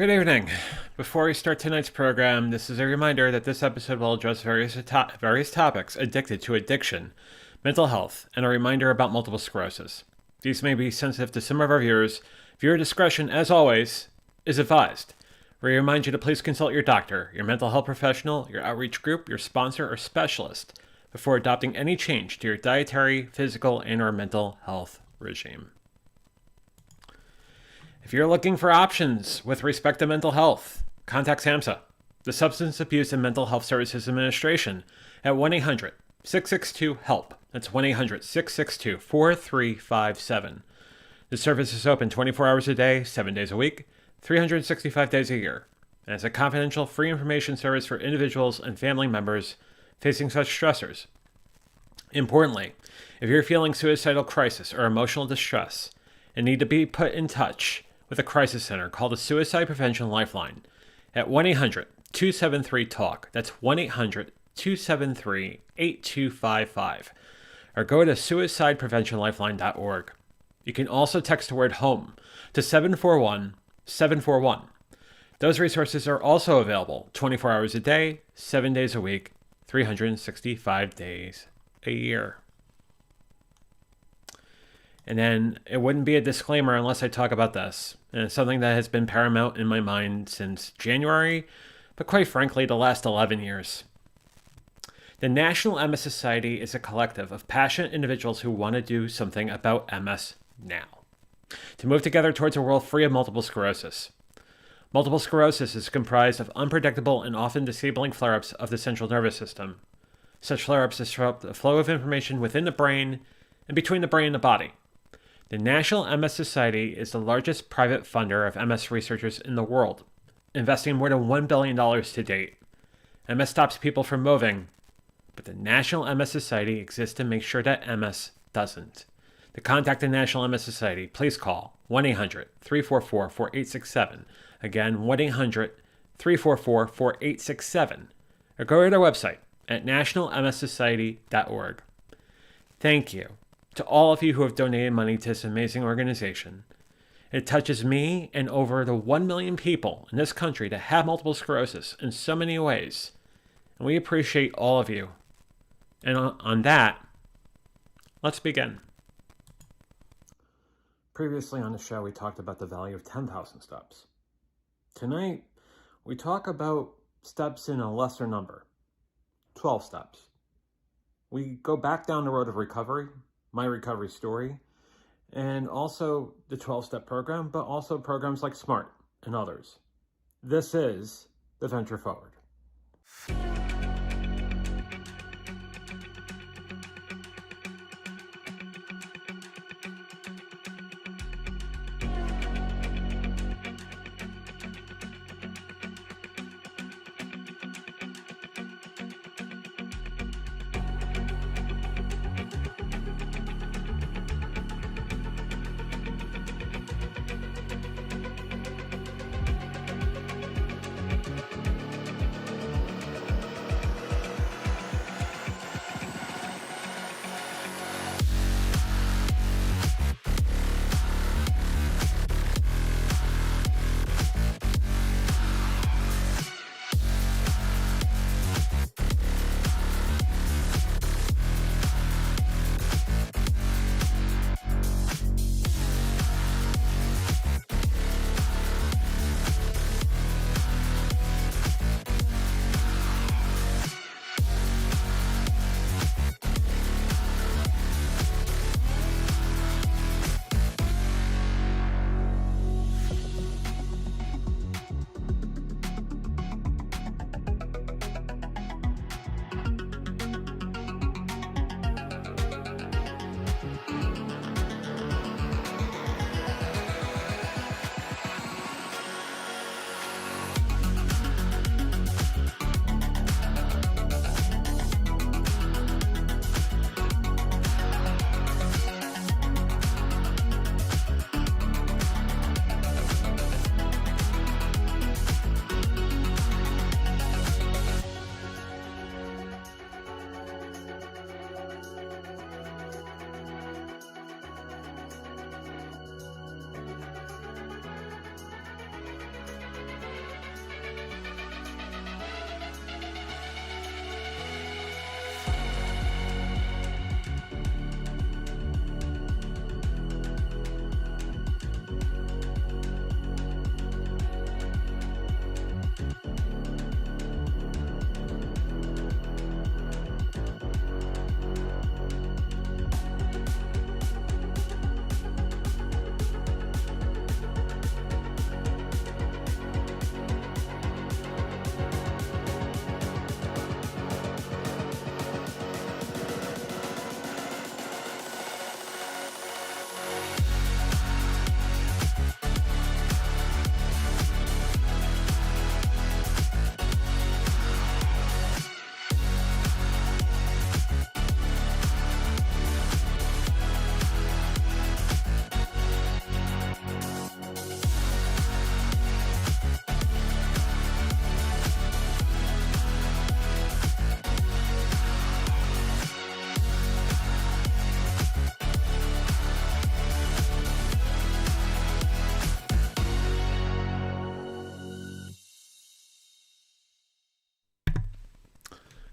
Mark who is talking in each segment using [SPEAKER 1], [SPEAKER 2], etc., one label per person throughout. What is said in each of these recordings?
[SPEAKER 1] Good evening. Before we start tonight's program, this is a reminder that this episode will address various topics addicted to addiction, mental health, and a reminder about multiple sclerosis. These may be sensitive to some of our viewers. Viewer discretion, as always, is advised. We remind you to please consult your doctor, your mental health professional, your outreach group, your sponsor, or specialist before adopting any change to your dietary, physical, and/or mental health regime. If you're looking for options with respect to mental health, contact SAMHSA, the Substance Abuse and Mental Health Services Administration, at 1-800-662-HELP. That's 1-800-662-4357. The service is open 24 hours a day, 7 days a week, 365 days a year, and it's a confidential, free information service for individuals and family members facing such stressors. Importantly, if you're feeling suicidal crisis or emotional distress and need to be put in touch with a crisis center, call the Suicide Prevention Lifeline at 1-800-273-TALK. That's 1-800-273-8255. Or go to suicidepreventionlifeline.org. You can also text the word HOME to 741-741. Those resources are also available 24 hours a day, 7 days a week, 365 days a year. And then it wouldn't be a disclaimer unless I talk about this. And it's something that has been paramount in my mind since January, but quite frankly, the last 11 years. The National MS Society is a collective of passionate individuals who want to do something about MS now, to move together towards a world free of multiple sclerosis. Multiple sclerosis is comprised of unpredictable and often disabling flare-ups of the central nervous system. Such flare-ups disrupt the flow of information within the brain and between the brain and the body. The National MS Society is the largest private funder of MS researchers in the world, investing more than $1 billion to date. MS stops people from moving, but the National MS Society exists to make sure that MS doesn't. To contact the National MS Society, please call 1-800-344-4867. Again, 1-800-344-4867. Or go to their website at nationalmssociety.org. Thank you to all of you who have donated money to this amazing organization. It touches me and over the 1 million people in this country that have multiple sclerosis in so many ways. And we appreciate all of you. And on that, let's begin. Previously on the show, we talked about the value of 10,000 steps. Tonight, we talk about steps in a lesser number, 12 steps. We go back down the road of recovery, my recovery story, and also the 12-step program, but also programs like SMART and others. This is the Venture Forward.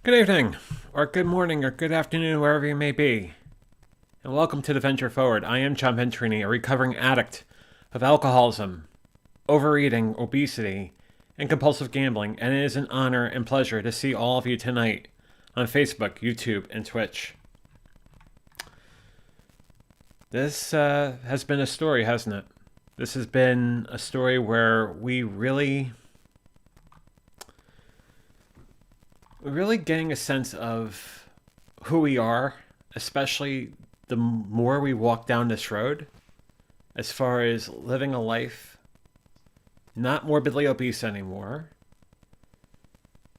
[SPEAKER 1] Good evening, or good morning, or good afternoon, wherever you may be. And welcome to the Venture Forward. I am John Venturini, a recovering addict of alcoholism, overeating, obesity, and compulsive gambling, and it is an honor and pleasure to see all of you tonight on Facebook, YouTube, and Twitch. This has been a story, hasn't it? This has been a story where we really getting a sense of who we are, especially the more we walk down this road, as far as living a life not morbidly obese anymore,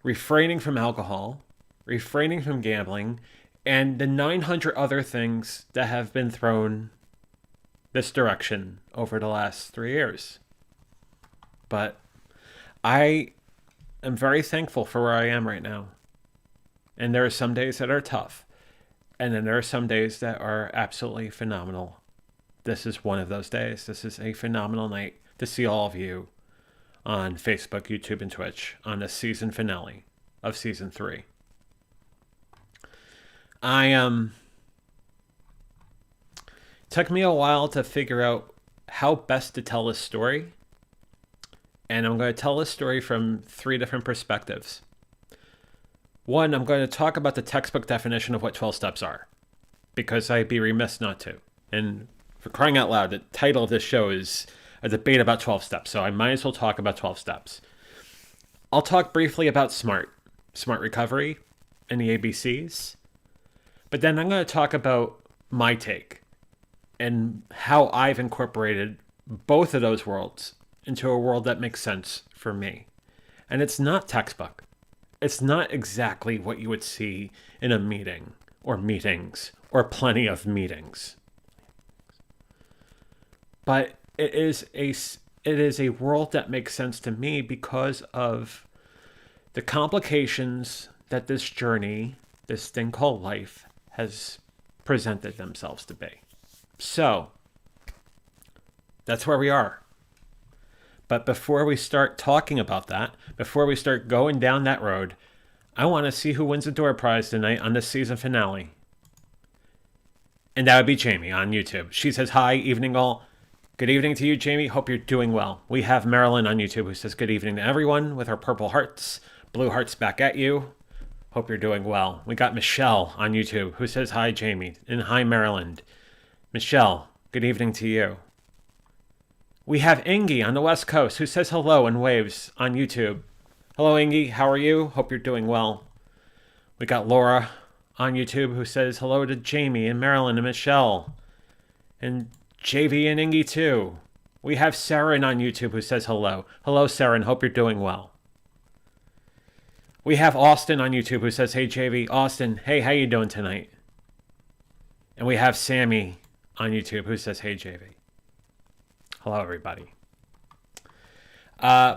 [SPEAKER 1] refraining from alcohol, refraining from gambling, and the 900 other things that have been thrown this direction over the last 3 years. But I am very thankful for where I am right now. And there are some days that are tough. And then there are some days that are absolutely phenomenal. This is one of those days. This is a phenomenal night to see all of you on Facebook, YouTube, and Twitch on the season finale of season 3. Took me a while to figure out how best to tell this story. And I'm going to tell this story from 3 different perspectives. One, I'm going to talk about the textbook definition of what 12 steps are, because I'd be remiss not to. And for crying out loud, the title of this show is a debate about 12 steps, so I might as well talk about 12 steps. I'll talk briefly about SMART recovery, and the ABCs. But then I'm going to talk about my take and how I've incorporated both of those worlds into a world that makes sense for me. And it's not textbook. It's not exactly what you would see in a meeting or meetings or plenty of meetings. But it is a world that makes sense to me because of the complications that this journey, this thing called life, has presented themselves to be. So, that's where we are. But before we start talking about that, before we start going down that road, I want to see who wins the door prize tonight on this season finale. And that would be Jamie on YouTube. She says, hi, evening all. Good evening to you, Jamie. Hope you're doing well. We have Marilyn on YouTube who says, good evening to everyone with her purple hearts. Blue hearts back at you. Hope you're doing well. We got Michelle on YouTube who says, hi, Jamie. And hi, Maryland. Michelle, good evening to you. We have Ingy on the West Coast who says hello and waves on YouTube. Hello, Ingy. How are you? Hope you're doing well. We got Laura on YouTube who says hello to Jamie and Marilyn and Michelle. And JV and Ingy too. We have Saren on YouTube who says hello. Hello, Saren. Hope you're doing well. We have Austin on YouTube who says, hey, JV. Austin, hey, how you doing tonight? And we have Sammy on YouTube who says, hey, JV. Hello, everybody.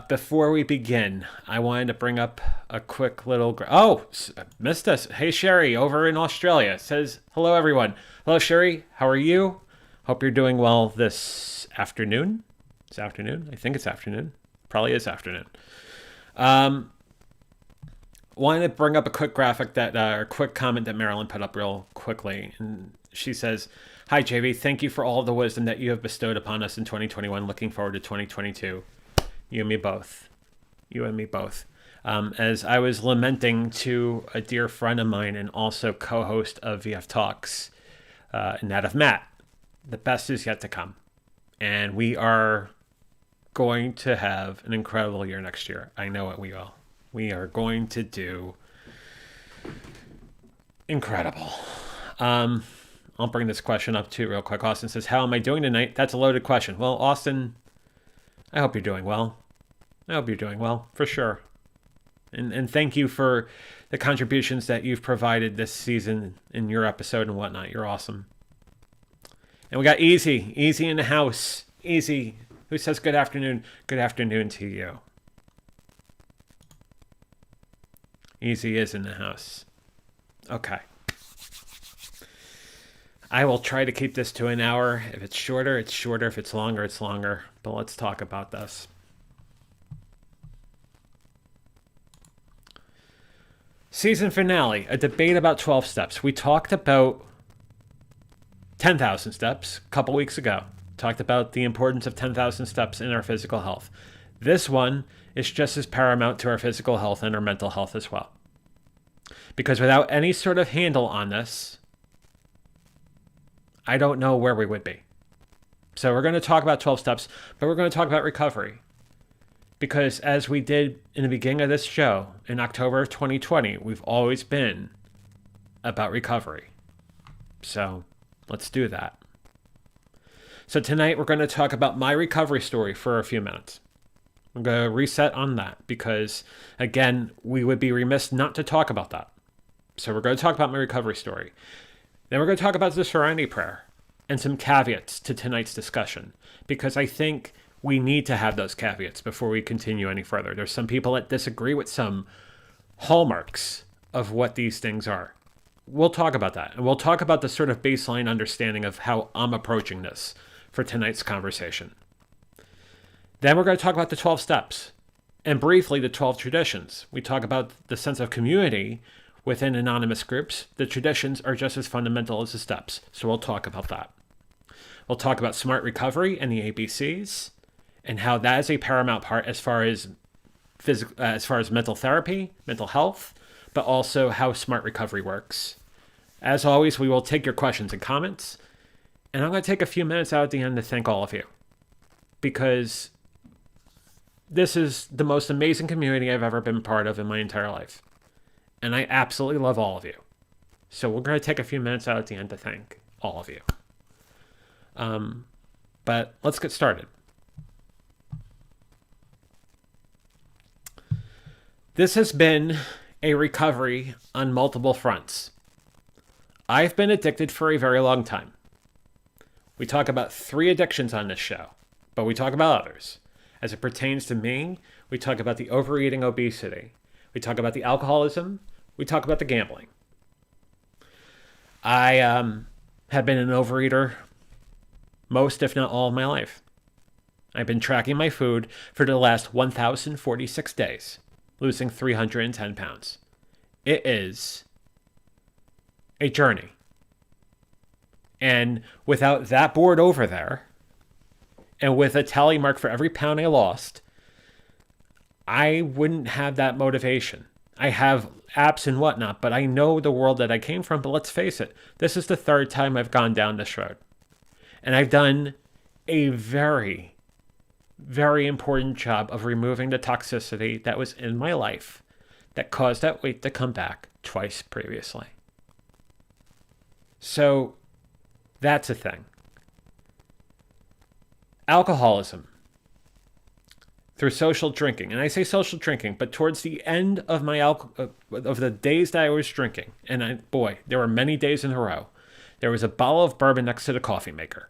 [SPEAKER 1] Before we begin, I wanted to bring up a quick little... missed us. Hey, Sherry, over in Australia, says, hello, everyone. Hello, Sherry. How are you? Hope you're doing well this afternoon. It's afternoon? I think it's afternoon. Probably is afternoon. Wanted to bring up a quick graphic or quick comment that Marilyn put up real quickly. And she says, hi, JV. Thank you for all the wisdom that you have bestowed upon us in 2021. Looking forward to 2022. You and me both. You and me both. As I was lamenting to a dear friend of mine and also co-host of VF Talks, and that of Matt, the best is yet to come. And we are going to have an incredible year next year. I know it, we will. We are going to do incredible. I'll bring this question up too real quick. Austin says, how am I doing tonight? That's a loaded question. Well, Austin, I hope you're doing well. I hope you're doing well, for sure. And thank you for the contributions that you've provided this season in your episode and whatnot. You're awesome. And we got Easy in the house. Easy, who says good afternoon. Good afternoon to you. Easy is in the house. Okay. I will try to keep this to an hour. If it's shorter, it's shorter. If it's longer, it's longer. But let's talk about this. Season finale, a debate about 12 steps. We talked about 10,000 steps a couple weeks ago. Talked about the importance of 10,000 steps in our physical health. This one is just as paramount to our physical health and our mental health as well. Because without any sort of handle on this, I don't know where we would be. So we're going to talk about 12 steps, but we're going to talk about recovery. Because as we did in the beginning of this show, in October of 2020, we've always been about recovery. So let's do that. So tonight we're going to talk about my recovery story for a few minutes. I'm going to reset on that because, again, we would be remiss not to talk about that. So we're going to talk about my recovery story. Then we're going to talk about the Serenity Prayer and some caveats to tonight's discussion, because I think we need to have those caveats before we continue any further. There's some people that disagree with some hallmarks of what these things are. We'll talk about that, and we'll talk about the sort of baseline understanding of how I'm approaching this for tonight's conversation. Then we're going to talk about the 12 steps and briefly the 12 traditions. We talk about the sense of community within anonymous groups. The traditions are just as fundamental as the steps, so we'll talk about that. We'll talk about smart recovery and the ABCs and how that is a paramount part as far as mental therapy, mental health, but also how smart recovery works. As always, we will take your questions and comments. And I'm going to take a few minutes out at the end to thank all of you, because this is the most amazing community I've ever been part of in my entire life. And I absolutely love all of you. So we're going to take a few minutes out at the end to thank all of you. But let's get started. This has been a recovery on multiple fronts. I've been addicted for a very long time. We talk about 3 addictions on this show, but we talk about others. As it pertains to me, we talk about the overeating, obesity. We talk about the alcoholism. We talk about the gambling. I have been an overeater most, if not all, of my life. I've been tracking my food for the last 1,046 days, losing 310 pounds. It is a journey. And without that board over there, and with a tally mark for every pound I lost, I wouldn't have that motivation. I have apps and whatnot, but I know the world that I came from. But let's face it, this is the 3rd time I've gone down this road. And I've done a very, very important job of removing the toxicity that was in my life that caused that weight to come back twice previously. So that's a thing. Alcoholism through social drinking. And I say social drinking, but towards the end of my of the days that I was drinking, and there were many days in a row, there was a bottle of bourbon next to the coffee maker.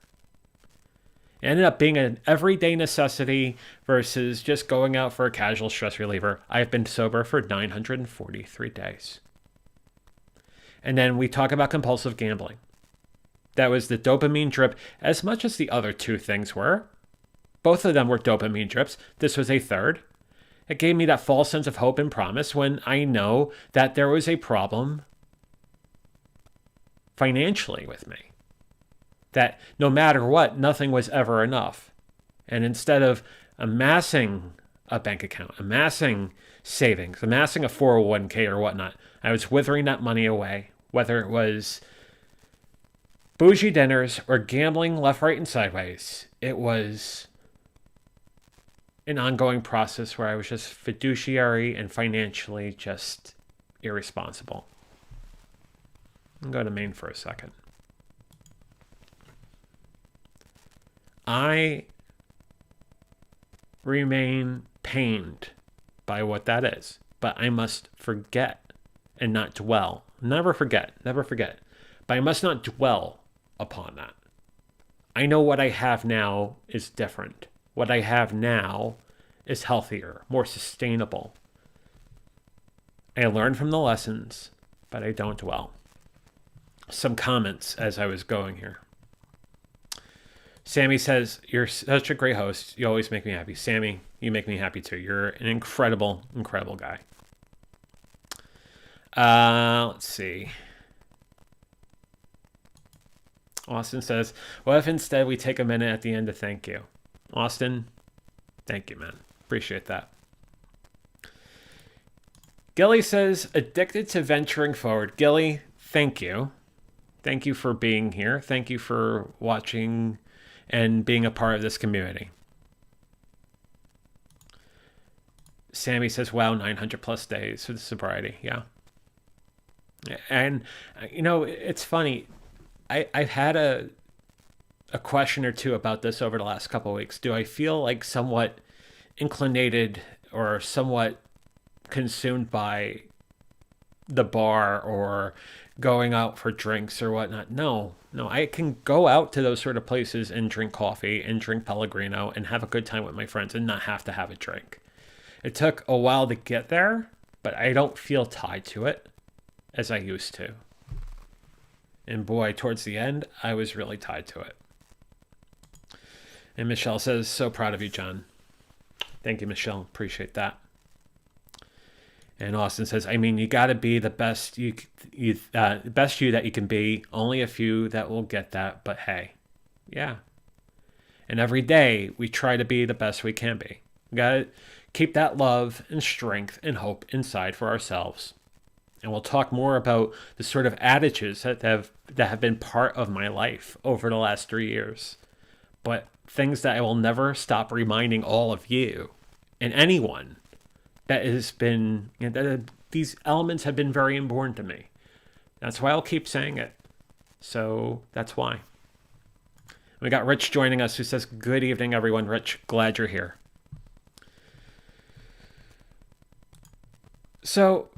[SPEAKER 1] It ended up being an everyday necessity versus just going out for a casual stress reliever. I've been sober for 943 days. And then we talk about compulsive gambling. That was the dopamine drip, as much as the other 2 things were. Both of them were dopamine drips. This was a 3rd. It gave me that false sense of hope and promise when I know that there was a problem financially with me. That no matter what, nothing was ever enough. And instead of amassing a bank account, amassing savings, amassing a 401k or whatnot, I was withering that money away, whether it was bougie dinners or gambling left, right, and sideways. It was an ongoing process where I was just fiduciary and financially just irresponsible. I'll go to Maine for a second. I remain pained by what that is, but I must forget and not dwell. Never forget. But I must not dwell upon that. I know what I have now is different. What I have now is healthier, more sustainable. I learn from the lessons, but I don't dwell. Some comments as I was going here. Sammy says, "You're such a great host. You always make me happy." Sammy, you make me happy too. You're an incredible, incredible guy. Let's see. Austin says, what if instead we take a minute at the end to thank you? Austin, thank you, man. Appreciate that. Gilly says, addicted to venturing forward. Gilly, thank you. Thank you for being here. Thank you for watching and being a part of this community. Sammy says, wow, 900 plus days of sobriety. Yeah. And, you know, it's funny. I've had a question or two about this over the last couple of weeks. Do I feel like somewhat inclinated or somewhat consumed by the bar or going out for drinks or whatnot? No, I can go out to those sort of places and drink coffee and drink Pellegrino and have a good time with my friends and not have to have a drink. It took a while to get there, but I don't feel tied to it as I used to. And boy, towards the end, I was really tied to it. And Michelle says, so proud of you, John. Thank you, Michelle. Appreciate that. And Austin says, I mean, you got to be the best best you that you can be. Only a few that will get that, but hey, yeah. And every day we try to be the best we can be. We got to keep that love and strength and hope inside for ourselves. And we'll talk more about the sort of adages that have been part of my life over the last 3 years. But things that I will never stop reminding all of you and anyone that has been, you know, that these elements have been very important to me. That's why I'll keep saying it. So that's why. We got Rich joining us who says, good evening, everyone. Rich, glad you're here. So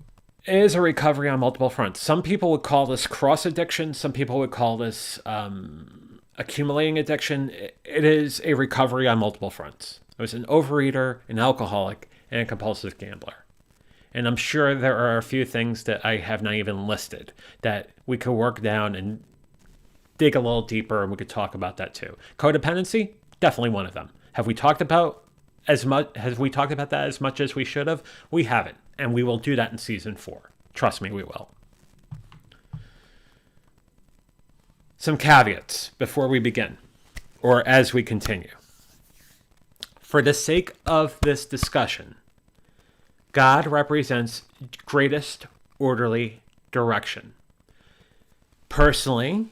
[SPEAKER 1] it is a recovery on multiple fronts. Some people would call this cross addiction. Some people would call this accumulating addiction. It is a recovery on multiple fronts. I was an overeater, an alcoholic, and a compulsive gambler. And I'm sure there are a few things that I have not even listed that we could work down and dig a little deeper, and we could talk about that too. Codependency, definitely one of them. Have we talked about that as much as we should have? We haven't. And we will do that in season 4. Trust me, we will. Some caveats before we begin, or as we continue. For the sake of this discussion, God represents greatest orderly direction. Personally,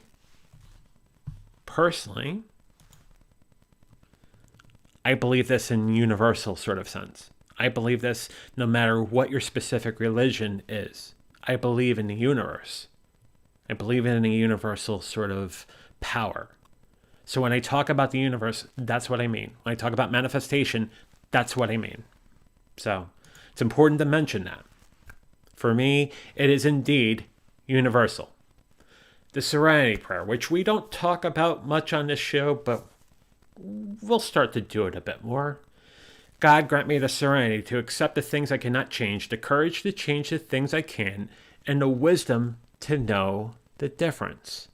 [SPEAKER 1] I believe this in universal sort of sense. I believe this no matter what your specific religion is. I believe in the universe. I believe in a universal sort of power. So when I talk about the universe, that's what I mean. When I talk about manifestation, that's what I mean. So it's important to mention that. For me, it is indeed universal. The Serenity Prayer, which we don't talk about much on this show, but we'll start to do it a bit more. God grant me the serenity to accept the things I cannot change, the courage to change the things I can, and the wisdom to know the difference.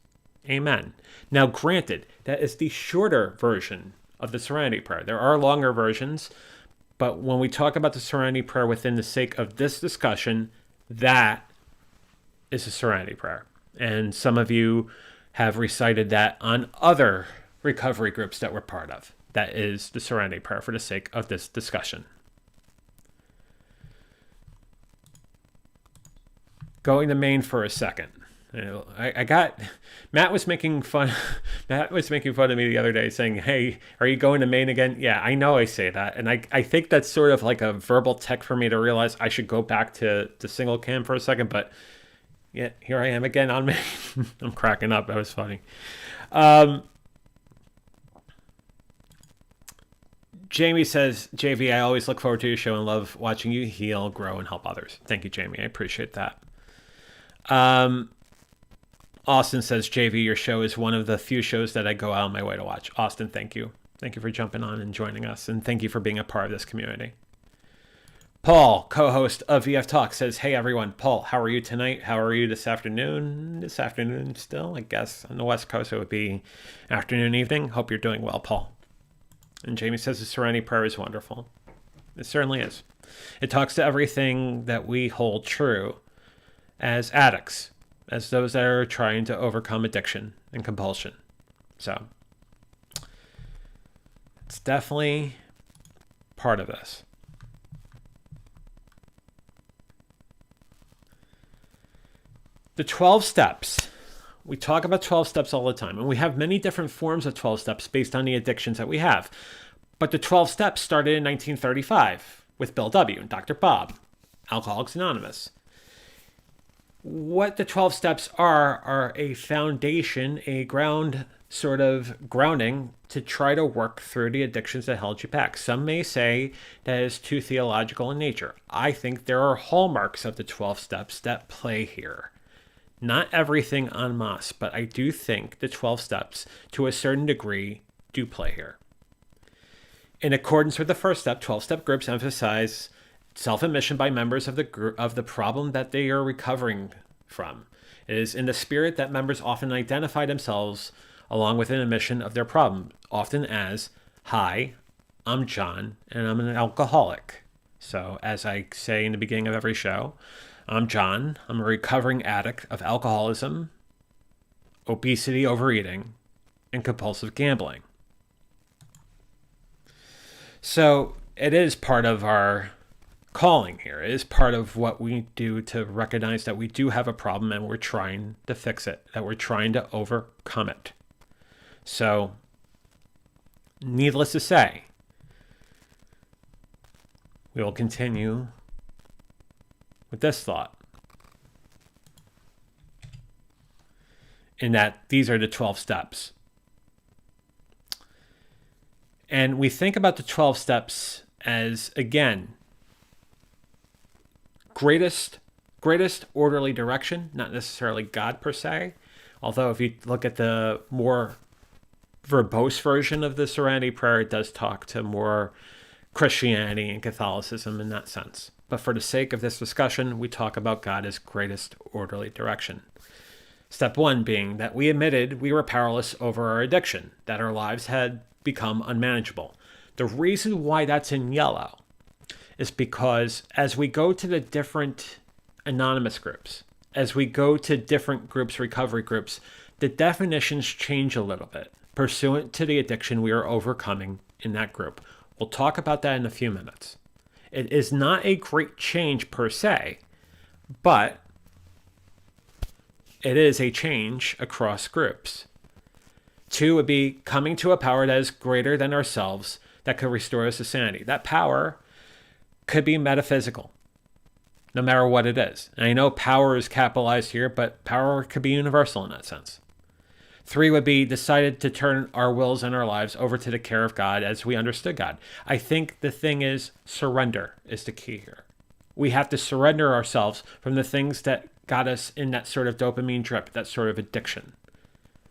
[SPEAKER 1] Amen. Now, granted, that is the shorter version of the Serenity Prayer. There are longer versions, but when we talk about the Serenity Prayer within the sake of this discussion, that is a Serenity Prayer. And some of you have recited that on other recovery groups that we're part of. That is the Serenity Prayer for the sake of this discussion. Going to Maine for a second. I got Matt was making fun of me the other day saying, hey, are you going to Maine again? Yeah, I know I say that. And I think that's sort of like a verbal tech for me to realize I should go back to single cam for a second. But yeah, here I am again on Maine. I'm cracking up. That was funny. Jamie says, JV, I always look forward to your show and love watching you heal, grow, and help others. Thank you, Jamie. I appreciate that. Austin says, JV, your show is one of the few shows that I go out of my way to watch. Austin, thank you. Thank you for jumping on and joining us, and thank you for being a part of this community. Paul, co-host of VF Talk, says, hey, everyone. Paul, how are you tonight? How are you this afternoon? This afternoon still, I guess. On the West Coast, it would be afternoon, evening. Hope you're doing well, Paul. And Jamie says the Serenity Prayer is wonderful. It certainly is. It talks to everything that we hold true as addicts, as those that are trying to overcome addiction and compulsion. So it's definitely part of this. The 12 steps. We talk about 12 steps all the time, and we have many different forms of 12 steps based on the addictions that we have. But the 12 steps started in 1935 with Bill W. and Dr. Bob, Alcoholics Anonymous. What the 12 steps are a foundation, a grounding to try to work through the addictions that held you back. Some may say that is too theological in nature. I think there are hallmarks of the 12 steps that play here. Not everything en masse, but I do think the 12 steps, to a certain degree, do play here. In accordance with the first step, 12-step groups emphasize self-admission by members of the problem that they are recovering from. It is in the spirit that members often identify themselves along with an admission of their problem, often as, "Hi, I'm John, and I'm an alcoholic." So, as I say in the beginning of every show, I'm John. I'm a recovering addict of alcoholism, obesity, overeating, and compulsive gambling. So it is part of our calling here. It is part of what we do to recognize that we do have a problem and we're trying to fix it, that we're trying to overcome it. So, needless to say, we will continue with this thought, in that these are the 12 steps. And we think about the 12 steps as, again, greatest orderly direction, not necessarily God per se. Although if you look at the more verbose version of the Serenity Prayer, it does talk to more Christianity and Catholicism in that sense. But for the sake of this discussion, we talk about God as greatest orderly direction. Step 1 being that we admitted we were powerless over our addiction, that our lives had become unmanageable. The reason why that's in yellow is because as we go to the different anonymous groups, as we go to different groups, recovery groups, the definitions change a little bit pursuant to the addiction we are overcoming in that group. We'll talk about that in a few minutes. It is not a great change per se, but it is a change across groups. 2 would be coming to a power that is greater than ourselves that could restore us to sanity. That power could be metaphysical, no matter what it is. And I know power is capitalized here, but power could be universal in that sense. 3 would be decided to turn our wills and our lives over to the care of God as we understood God. I think the thing is surrender is the key here. We have to surrender ourselves from the things that got us in that sort of dopamine drip, that sort of addiction.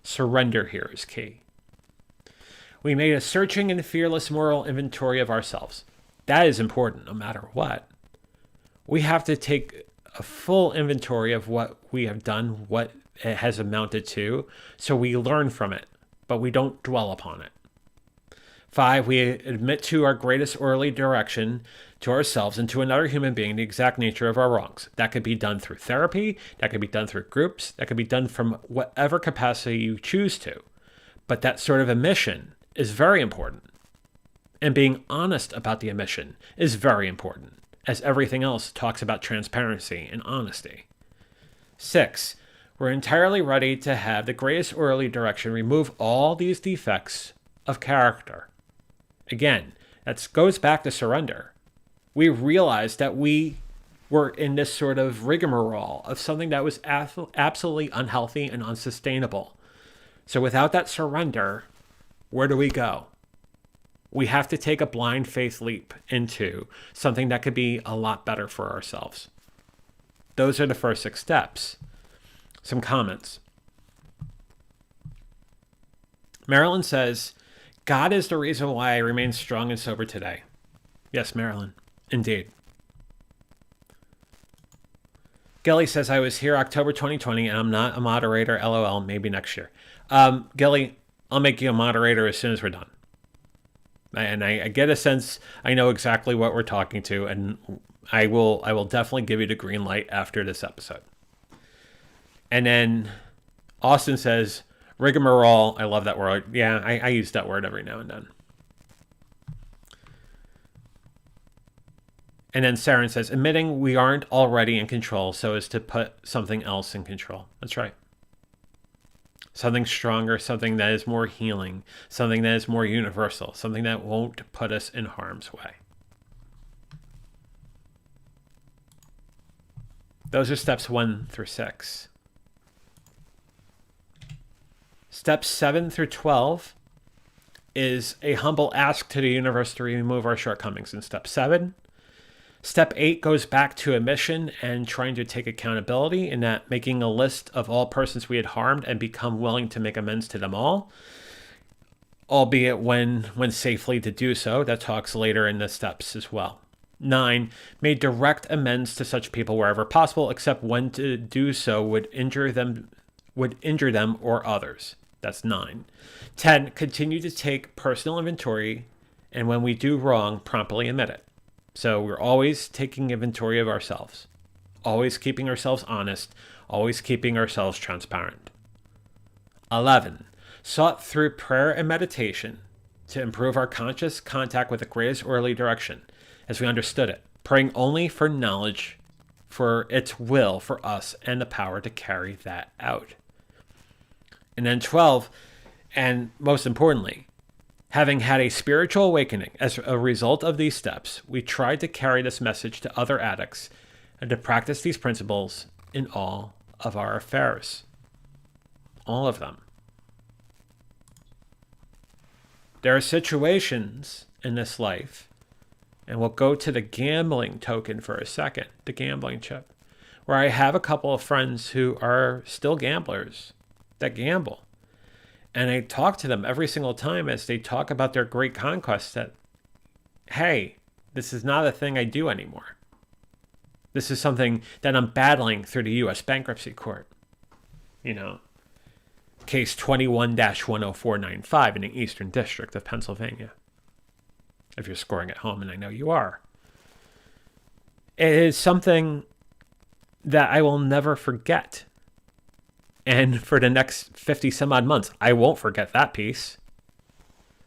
[SPEAKER 1] Surrender here is key. We made a searching and fearless moral inventory of ourselves. That is important no matter what. We have to take a full inventory of what we have done, what it has amounted to, so we learn from it, but we don't dwell upon it. 5, we admit to our greatest orderly direction to ourselves and to another human being the exact nature of our wrongs. That could be done through therapy, that could be done through groups, that could be done from whatever capacity you choose to. But that sort of admission is very important. And being honest about the admission is very important, as everything else talks about transparency and honesty. 6, we're entirely ready to have the greatest orderly direction remove all these defects of character. Again, that goes back to surrender. We realized that we were in this sort of rigmarole of something that was absolutely unhealthy and unsustainable. So without that surrender, where do we go? We have to take a blind faith leap into something that could be a lot better for ourselves. Those are the first 6 steps. Some comments. Marilyn says, God is the reason why I remain strong and sober today. Yes, Marilyn, indeed. Gilly says, I was here October 2020 and I'm not a moderator, LOL, maybe next year. Gilly, I'll make you a moderator as soon as we're done. And I get a sense, I know exactly what we're talking to, and I will definitely give you the green light after this episode. And then Austin says, rigmarole. I love that word. Yeah, I use that word every now and then. And then Saren says, admitting we aren't already in control so as to put something else in control. That's right. Something stronger, something that is more healing, something that is more universal, something that won't put us in harm's way. Those are steps 1 through 6. Steps 7 through 12 is a humble ask to the universe to remove our shortcomings in step 7. Step 8 goes back to a mission and trying to take accountability, in that making a list of all persons we had harmed and become willing to make amends to them all, albeit when safely to do so. That talks later in the steps as well. 9, made direct amends to such people wherever possible, except when to do so would injure them or others. That's 9. 10, continue to take personal inventory, and when we do wrong, promptly admit it. So we're always taking inventory of ourselves, always keeping ourselves honest, always keeping ourselves transparent. 11, sought through prayer and meditation to improve our conscious contact with the greatest earthly direction as we understood it, praying only for knowledge, for its will for us and the power to carry that out. And then 12, and most importantly, having had a spiritual awakening as a result of these steps, we tried to carry this message to other addicts and to practice these principles in all of our affairs. All of them. There are situations in this life, and we'll go to the gambling token for a second, the gambling chip, where I have a couple of friends who are still gamblers that gamble. And I talk to them every single time as they talk about their great conquests that, hey, this is not a thing I do anymore. This is something that I'm battling through the U.S. bankruptcy court. Case 21-10495 in the Eastern District of Pennsylvania. If you're scoring at home, and I know you are. It is something that I will never forget. And for the next 50 some odd months, I won't forget that piece.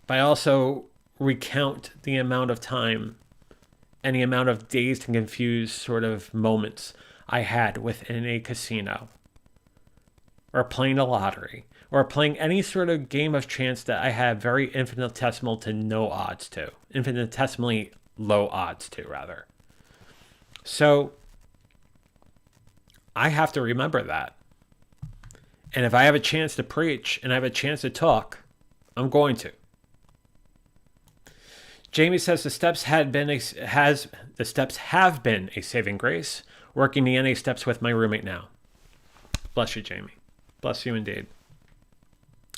[SPEAKER 1] But I also recount the amount of time and the amount of dazed and confused sort of moments I had within a casino, or playing the lottery, or playing any sort of game of chance that I had very infinitesimal to no odds to. Infinitesimally low odds to, rather. So I have to remember that. And if I have a chance to preach and I have a chance to talk, I'm going to. Jamie says the steps have been a saving grace. Working the NA steps with my roommate now. Bless you, Jamie. Bless you indeed.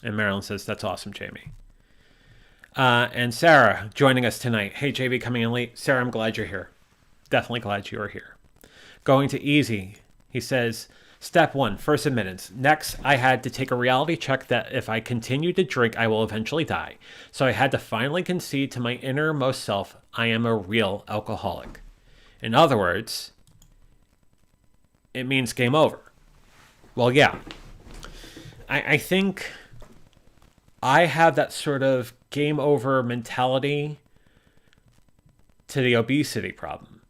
[SPEAKER 1] And Marilyn says, that's awesome, Jamie. And Sarah joining us tonight. Hey, JV, coming in late. Sarah, I'm glad you're here. Definitely glad you are here. Going to Easy. He says, step 1, first admittance. Next, I had to take a reality check that if I continue to drink, I will eventually die. So I had to finally concede to my innermost self, I am a real alcoholic. In other words, it means game over. Well, yeah. I think I have that sort of game over mentality to the obesity problem,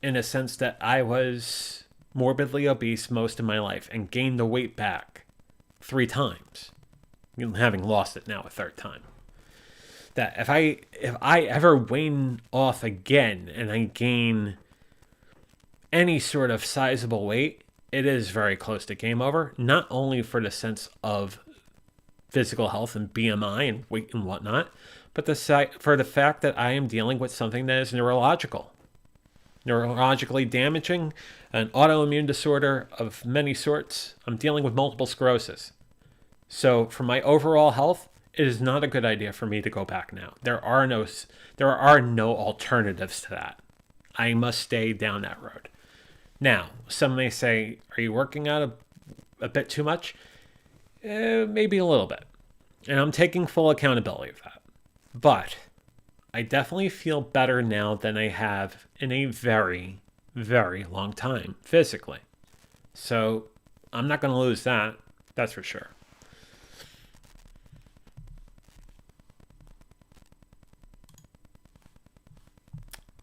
[SPEAKER 1] in a sense that I was morbidly obese most of my life and gained the weight back 3 times, having lost it now a 3rd time. That if I ever wane off again and I gain any sort of sizable weight, it is very close to game over, not only for the sense of physical health and BMI and weight and whatnot, but for the fact that I am dealing with something that is neurologically damaging, an autoimmune disorder of many sorts. I'm dealing with multiple sclerosis. So for my overall health, it is not a good idea for me to go back now. There are no alternatives to that. I must stay down that road. Now, some may say, are you working out a bit too much? Maybe a little bit. And I'm taking full accountability of that. But I definitely feel better now than I have in a very, very long time physically. So I'm not going to lose that. That's for sure.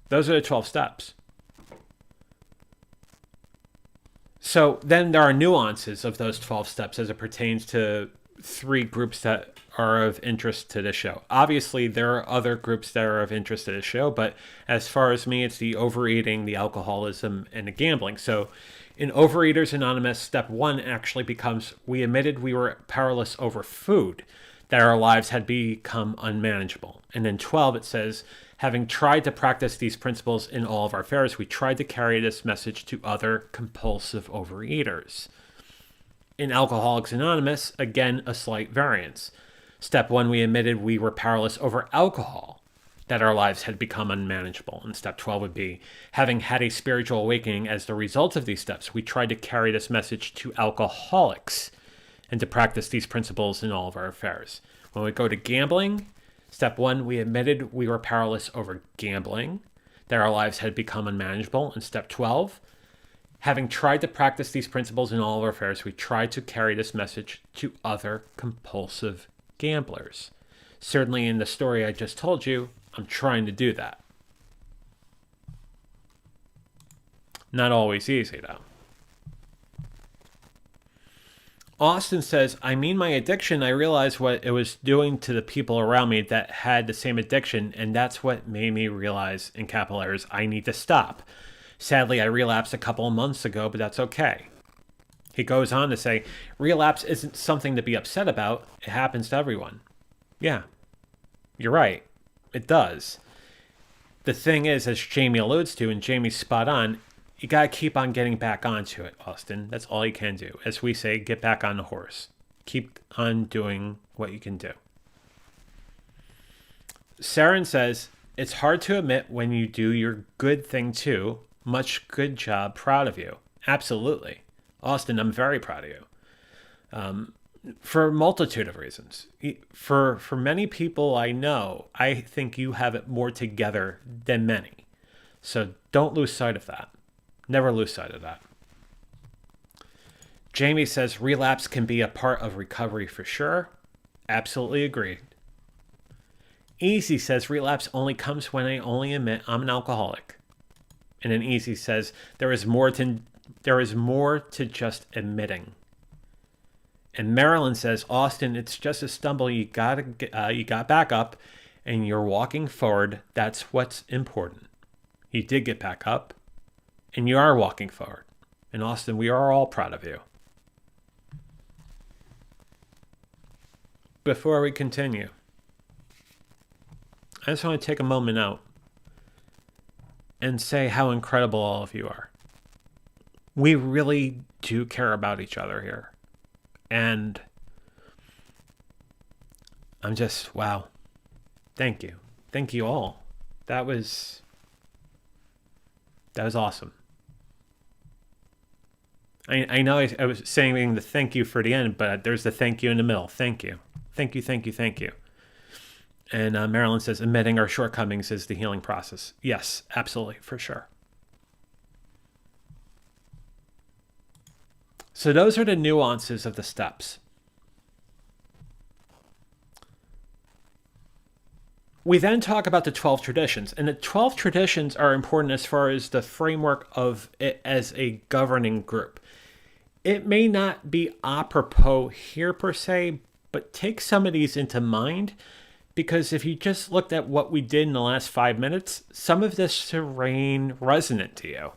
[SPEAKER 1] Those are the 12 steps. So then there are nuances of those 12 steps as it pertains to 3 groups that are of interest to the show. Obviously, there are other groups that are of interest to the show, but as far as me, it's the overeating, the alcoholism, and the gambling. So in Overeaters Anonymous, step 1 actually becomes, we admitted we were powerless over food, that our lives had become unmanageable. And in 12, it says, having tried to practice these principles in all of our affairs, we tried to carry this message to other compulsive overeaters. In Alcoholics Anonymous, again, a slight variance. Step 1, we admitted we were powerless over alcohol, that our lives had become unmanageable. And step 12 would be, having had a spiritual awakening as the result of these steps, we tried to carry this message to alcoholics and to practice these principles in all of our affairs. When we go to gambling, step 1, we admitted we were powerless over gambling, that our lives had become unmanageable. And step 12, having tried to practice these principles in all of our affairs, we tried to carry this message to other compulsive gamblers. Certainly in the story I just told you, I'm trying to do that. Not always easy, though. Austin says, I mean, my addiction, I realized what it was doing to the people around me that had the same addiction, and that's what made me realize, in capital letters, I need to stop. Sadly, I relapsed a couple of months ago, but that's okay. He goes on to say, relapse isn't something to be upset about. It happens to everyone. Yeah, you're right. It does. The thing is, as Jamie alludes to, and Jamie's spot on, you got to keep on getting back onto it, Austin. That's all you can do. As we say, get back on the horse. Keep on doing what you can do. Saren says, it's hard to admit when you do your good thing too. Much good job. Proud of you. Absolutely. Austin, I'm very proud of you. For a multitude of reasons. For many people I know, I think you have it more together than many. So don't lose sight of that. Never lose sight of that. Jamie says relapse can be a part of recovery for sure. Absolutely agreed. Easy says relapse only comes when I only admit I'm an alcoholic. And then Easy says there is more to just admitting. And Marilyn says, Austin, it's just a stumble. You got back up and you're walking forward. That's what's important. You did get back up and you are walking forward. And Austin, we are all proud of you. Before we continue, I just want to take a moment out and say how incredible all of you are. We really do care about each other here. And I'm just, wow. Thank you. Thank you all. That was awesome. I know I was saying the thank you for the end, but there's the thank you in the middle. Thank you. Thank you, thank you, thank you. And Marilyn says, admitting our shortcomings is the healing process. Yes, absolutely, for sure. So those are the nuances of the steps. We then talk about the 12 traditions. And the 12 traditions are important as far as the framework of it as a governing group. It may not be apropos here per se, but take some of these into mind, because if you just looked at what we did in the last 5 minutes, some of this should reign resonant to you.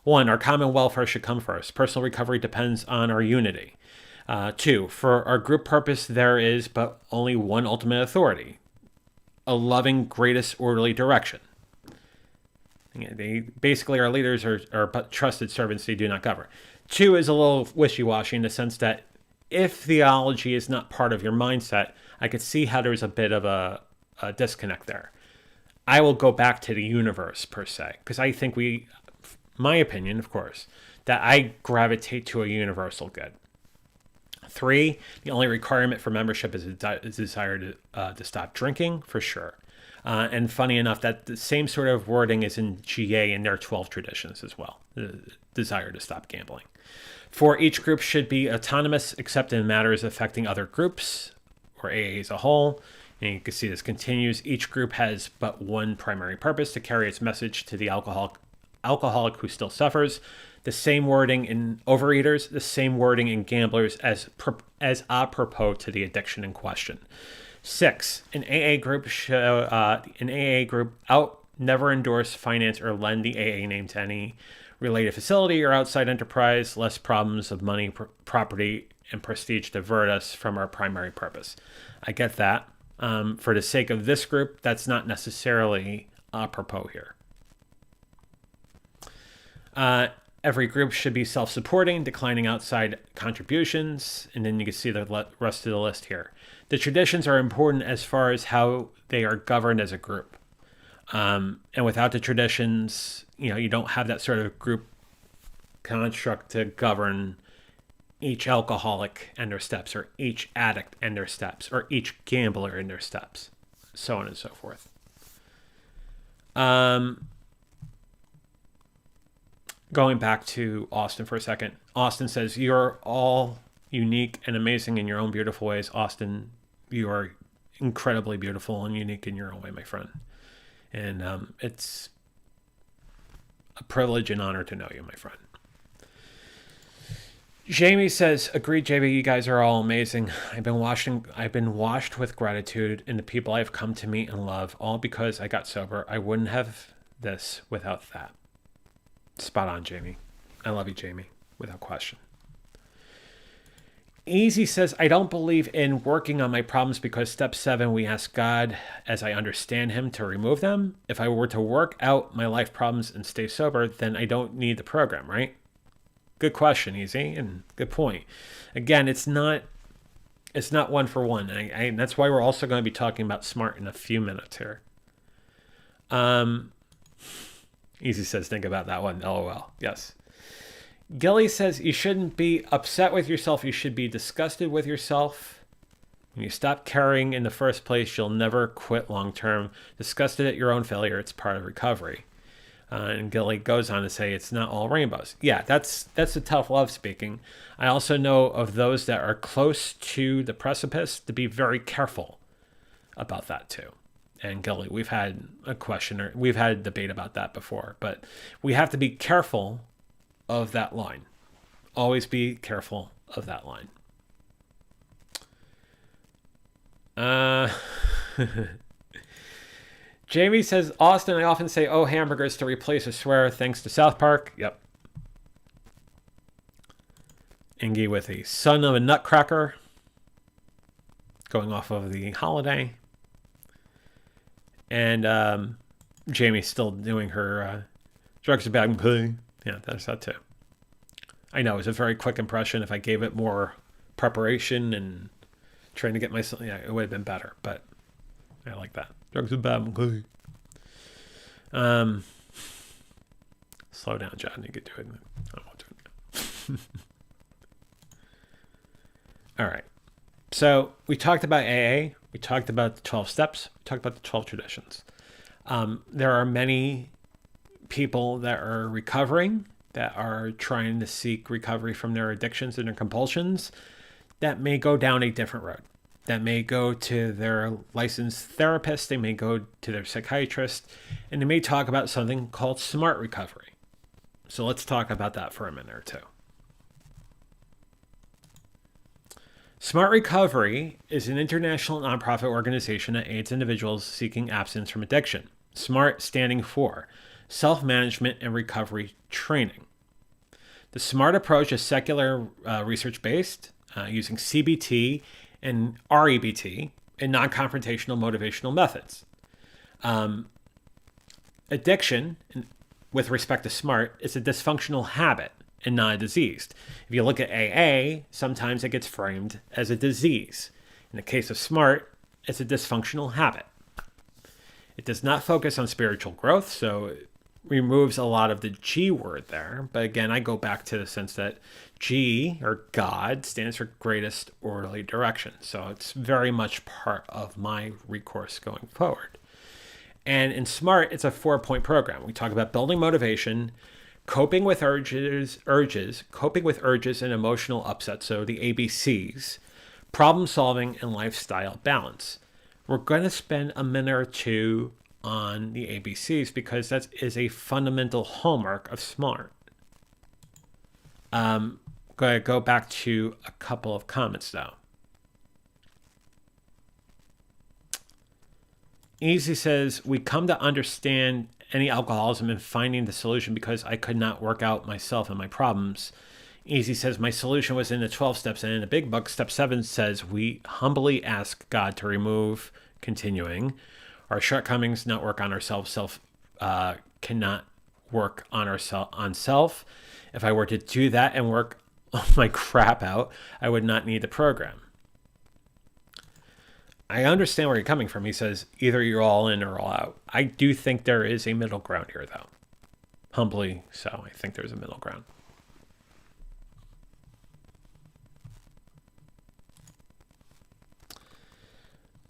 [SPEAKER 1] 1, our common welfare should come first. Personal recovery depends on our unity. 2, for our group purpose, there is but only one ultimate authority, a loving, greatest orderly direction. Basically, our leaders are but trusted servants, they do not govern. 2 is a little wishy-washy in the sense that if theology is not part of your mindset, I could see how there's a bit of a disconnect there. I will go back to the universe, per se, because I think my opinion, of course, that I gravitate to a universal good. 3, the only requirement for membership is a desire to stop drinking, for sure. And funny enough, that the same sort of wording is in GA in their 12 traditions as well, the desire to stop gambling. 4, each group should be autonomous except in matters affecting other groups or AA as a whole. And you can see this continues. Each group has but one primary purpose: to carry its message to the alcoholic who still suffers. The same wording in overeaters, the same wording in gamblers as apropos to the addiction in question. 6, an AA group never endorse, finance, or lend the AA name to any related facility or outside enterprise, lest problems of money, property, and prestige divert us from our primary purpose. I get that. For the sake of this group, that's not necessarily apropos here. Every group should be self-supporting, declining outside contributions, and then you can see the rest of the list here. The traditions are important as far as how they are governed as a group. And without the traditions, you don't have that sort of group construct to govern each alcoholic and their steps, or each addict and their steps, or each gambler and their steps, so on and so forth. Going back to Austin for a second. Austin says, "You're all unique and amazing in your own beautiful ways." Austin, you are incredibly beautiful and unique in your own way, my friend. And it's a privilege and honor to know you, my friend. Jamie says, "Agreed, JB, you guys are all amazing. I've been washed with gratitude in the people I've come to meet and love, all because I got sober. I wouldn't have this without that." Spot on, Jamie. I love you, Jamie, without question. Easy says, "I don't believe in working on my problems because step 7, we ask God, as I understand him, to remove them. If I were to work out my life problems and stay sober, then I don't need the program, right?" Good question, Easy, and good point. Again, it's not one for one. And that's why we're also going to be talking about SMART in a few minutes here. Easy says, "Think about that one." LOL. Yes. Gilly says, "You shouldn't be upset with yourself. You should be disgusted with yourself. When you stop caring in the first place, you'll never quit long term. Disgusted at your own failure, it's part of recovery." And Gilly goes on to say, "It's not all rainbows." Yeah, that's a tough love speaking. I also know of those that are close to the precipice to be very careful about that too. And Gilly, we've had a debate about that before, but we have to be careful of that line. Always be careful of that line. Jamie says, "Austin, I often say, oh, hamburgers to replace a swear thanks to South Park." Yep. Ingy with a son of a nutcracker. Going off of the holiday. And Jamie's still doing her drugs are bad. Yeah, that's that too. I know, it was a very quick impression. If I gave it more preparation and trying to get myself, it would have been better. But I like that. Drugs are bad. Slow down, John. You could do it. I won't do it. All right. So we talked about AA. We talked about the 12 steps. We talked about the 12 traditions. There are many people that are recovering, that are trying to seek recovery from their addictions and their compulsions, that may go down a different road. That may go to their licensed therapist. They may go to their psychiatrist, and they may talk about something called SMART recovery. So let's talk about that for a minute or two. SMART Recovery is an international nonprofit organization that aids individuals seeking abstinence from addiction. SMART standing for Self-Management and Recovery Training. The SMART approach is secular research-based, using CBT and REBT and non-confrontational motivational methods. Addiction, with respect to SMART, is a dysfunctional habit and not a disease. If you look at AA, sometimes it gets framed as a disease. In the case of SMART, it's a dysfunctional habit. It does not focus on spiritual growth, so it removes a lot of the G word there. But again, I go back to the sense that G, or God, stands for greatest orderly direction. So it's very much part of my recourse going forward. And in SMART, it's a 4-point program. We talk about building motivation, coping with urges, coping with urges and emotional upset, so the ABCs, problem solving, and lifestyle balance. We're going to spend a minute or two on the ABCs because that is a fundamental hallmark of SMART. Going to go back to a couple of comments though. Easy says, we come to understand any alcoholism and finding the solution because I could not work out myself and my problems. Easy says, my solution was in the 12 steps, and in the big book, step 7 says, we humbly ask God to remove, continuing, our shortcomings, not work on ourselves. Cannot work on self. If I were to do that and work my crap out, I would not need the program. I understand where you're coming from. He says, either you're all in or all out. I do think there is a middle ground here, though. Humbly so. I think there's a middle ground.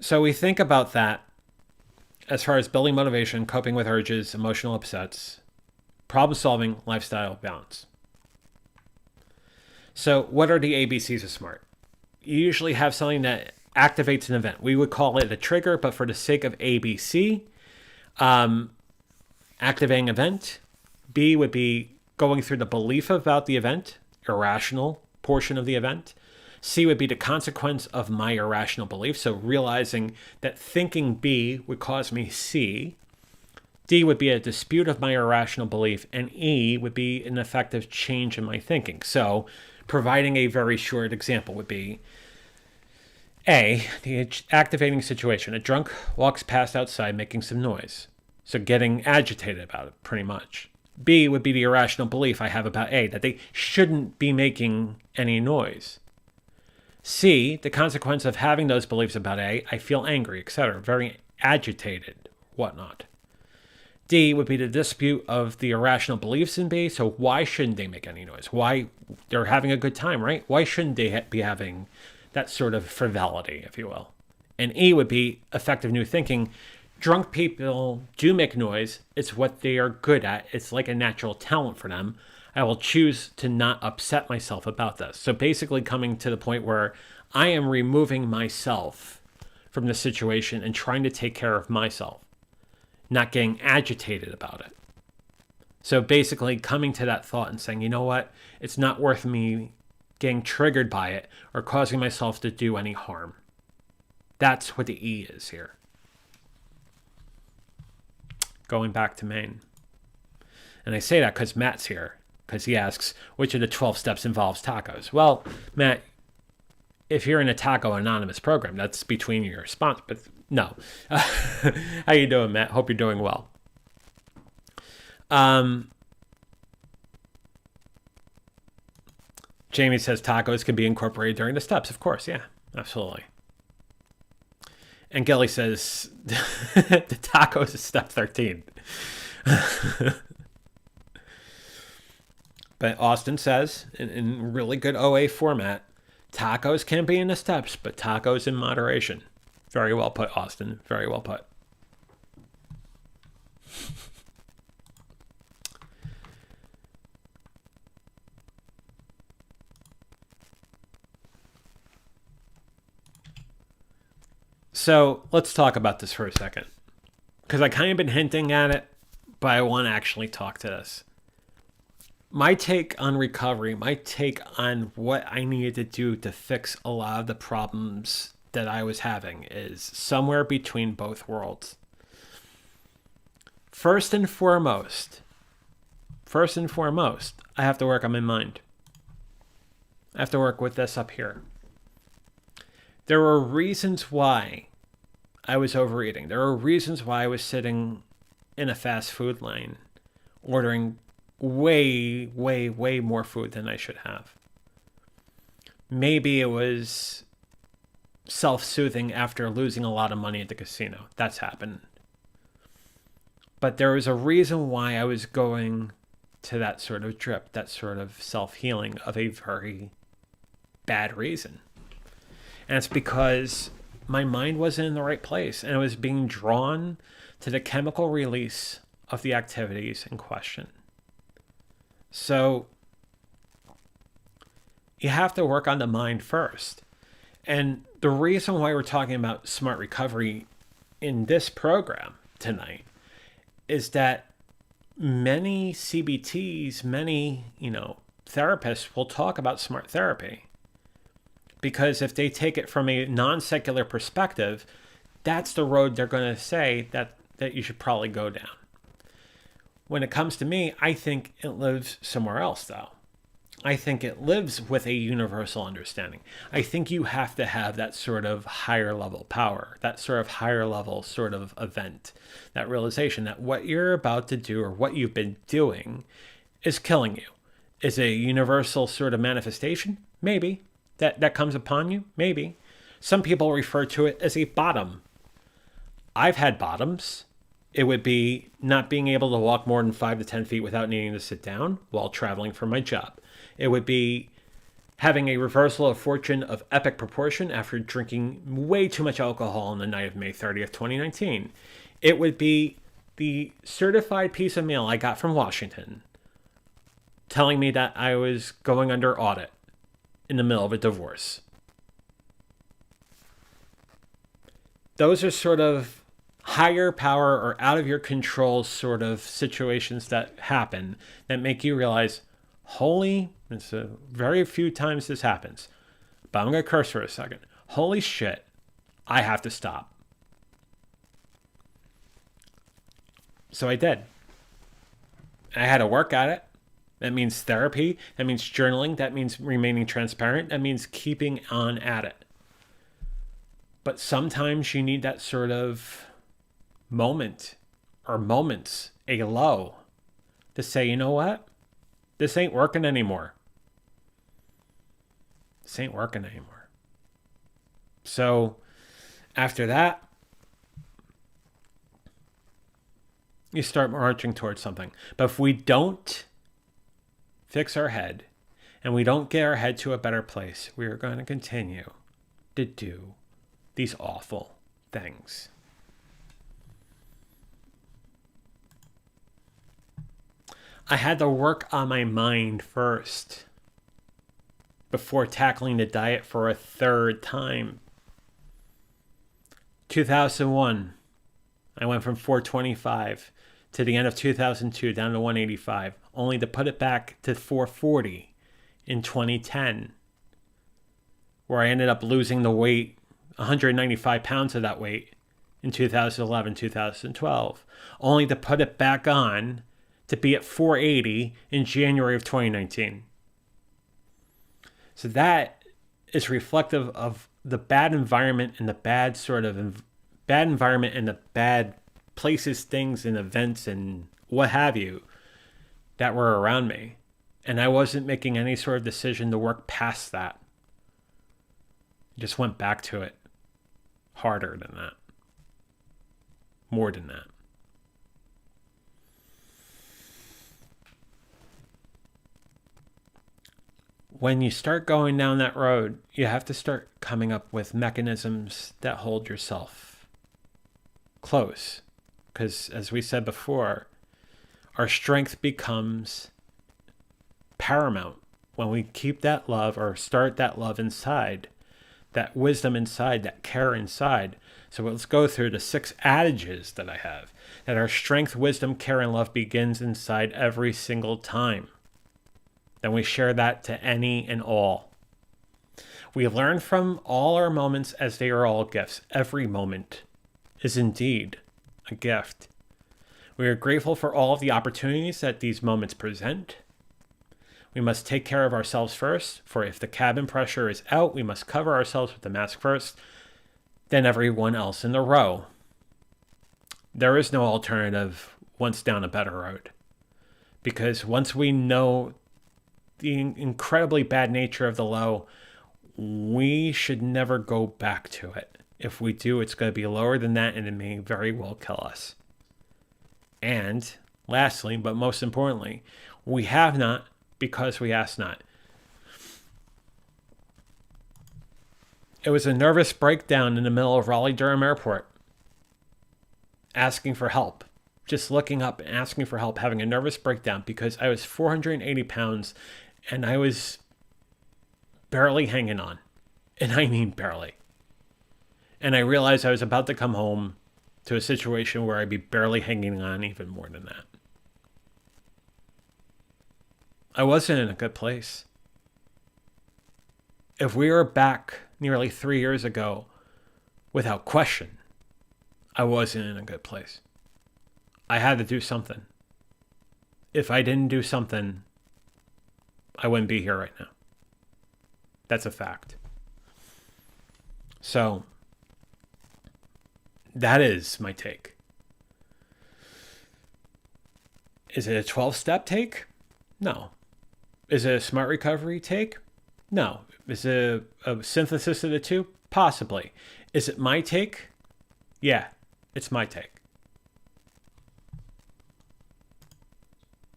[SPEAKER 1] So we think about that as far as building motivation, coping with urges, emotional upsets, problem solving, lifestyle balance. So what are the ABCs of SMART? You usually have something that activates an event. We would call it a trigger, but for the sake of ABC, activating event. B would be going through the belief about the event, irrational portion of the event. C would be the consequence of my irrational belief, so realizing that thinking B would cause me C. D would be a dispute of my irrational belief, and E would be an effective change in my thinking. So providing a very short example would be A, the activating situation. A drunk walks past outside making some noise. So getting agitated about it, pretty much. B would be the irrational belief I have about A, that they shouldn't be making any noise. C, the consequence of having those beliefs about A, I feel angry, etc., very agitated, whatnot. D would be the dispute of the irrational beliefs in B, so why shouldn't they make any noise? Why? They're having a good time, right? Why shouldn't they be having that sort of frivolity, if you will? And E would be effective new thinking. Drunk people do make noise. It's what they are good at. It's like a natural talent for them. I will choose to not upset myself about this. So basically coming to the point where I am removing myself from the situation and trying to take care of myself, not getting agitated about it. So basically coming to that thought and saying, you know what? It's not worth me getting triggered by it or causing myself to do any harm. That's what the E is here. Going back to Maine. And I say that because Matt's here, because he asks, which of the 12 steps involves tacos? Well, Matt, if you're in a Taco Anonymous program, that's between your sponsors, but no. How you doing, Matt? Hope you're doing well. Jamie says tacos can be incorporated during the steps. Of course, yeah, absolutely. And Gilly says the tacos is step 13. But Austin says, in really good OA format, tacos can be in the steps, but tacos in moderation. Very well put, Austin. Very well put. So let's talk about this for a second, because I kind of been hinting at it, but I want to actually talk to this. My take on recovery, my take on what I needed to do to fix a lot of the problems that I was having is somewhere between both worlds. First and foremost, I have to work on my mind. I have to work with this up here. There were reasons why I was overeating. There were reasons why I was sitting in a fast food line, ordering way more food than I should have. Maybe it was self-soothing after losing a lot of money at the casino. That's happened. But there was a reason why I was going to that sort of trip, that sort of self-healing of a very bad reason. And it's because my mind wasn't in the right place, and I was being drawn to the chemical release of the activities in question. So you have to work on the mind first. And the reason why we're talking about smart recovery in this program tonight is that many CBTs, many, therapists will talk about smart therapy. Because if they take it from a non-secular perspective, that's the road they're going to say that you should probably go down. When it comes to me, I think it lives somewhere else, though. I think it lives with a universal understanding. I think you have to have that sort of higher level power, that sort of higher level sort of event, that realization that what you're about to do or what you've been doing is killing you. Is a universal sort of manifestation? Maybe. That comes upon you? Maybe. Some people refer to it as a bottom. I've had bottoms. It would be not being able to walk more than 5 to 10 feet without needing to sit down while traveling for my job. It would be having a reversal of fortune of epic proportion after drinking way too much alcohol on the night of May 30th, 2019. It would be the certified piece of mail I got from Washington telling me that I was going under audit in the middle of a divorce. Those are sort of higher power or out of your control sort of situations that happen that make you realize, it's a very few times this happens, but I'm going to curse for a second. Holy shit, I have to stop. So I did. I had to work at it. That means therapy. That means journaling. That means remaining transparent. That means keeping on at it. But sometimes you need that sort of moment or moments, a lull, to say, you know what? This ain't working anymore. This ain't working anymore. So after that, you start marching towards something. But if we don't fix our head and we don't get our head to a better place, we are going to continue to do these awful things. I had to work on my mind first before tackling the diet for a third time. 2001, I went from 425 to the end of 2002 down to 185, only to put it back to 440 in 2010, where I ended up losing the weight, 195 pounds of that weight in 2011, 2012, only to put it back on to be at 480 in January of 2019. So that is reflective of the bad environment and the bad sort of bad environment and the bad places, things, and events and what have you that were around me. And I wasn't making any sort of decision to work past that. I just went back to it harder than that. More than that. When you start going down that road, you have to start coming up with mechanisms that hold yourself close. Because as we said before, our strength becomes paramount when we keep that love or start that love inside, that wisdom inside, that care inside. So let's go through the 6 adages that I have, that our strength, wisdom, care, and love begins inside every single time. Then we share that to any and all. We learn from all our moments as they are all gifts. Every moment is indeed a gift. We are grateful for all of the opportunities that these moments present. We must take care of ourselves first, for if the cabin pressure is out, we must cover ourselves with the mask first, then everyone else in the row. There is no alternative once down a better road. Because once we know the incredibly bad nature of the low, we should never go back to it. If we do, it's going to be lower than that, and it may very well kill us. And lastly, but most importantly, we have not because we ask not. It was a nervous breakdown in the middle of Raleigh-Durham Airport. asking for help, just looking up and asking for help, having a nervous breakdown because I was 480 pounds and I was barely hanging on. And I mean barely. And I realized I was about to come home to a situation where I'd be barely hanging on even more than that. I wasn't in a good place. If we were back nearly 3 years ago, without question, I wasn't in a good place. I had to do something. If I didn't do something, I wouldn't be here right now. That's a fact. So, that is my take. Is it a 12-step take? No. Is it a smart recovery take? No. Is it a synthesis of the two? Possibly. Is it my take? Yeah, it's my take.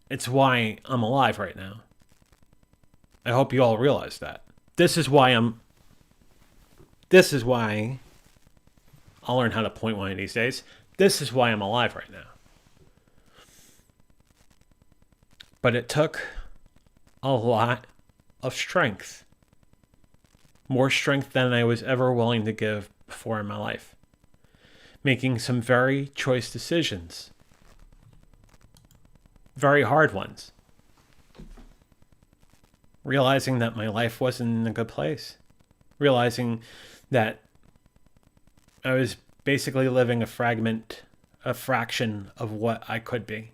[SPEAKER 1] It's why I'm alive right now. I hope you all realize that. This is why I'll learn how to point one of these days. This is why I'm alive right now. But it took a lot of strength. More strength than I was ever willing to give before in my life. Making some very choice decisions. Very hard ones. Realizing that my life wasn't in a good place. Realizing that I was basically living a fraction of what I could be.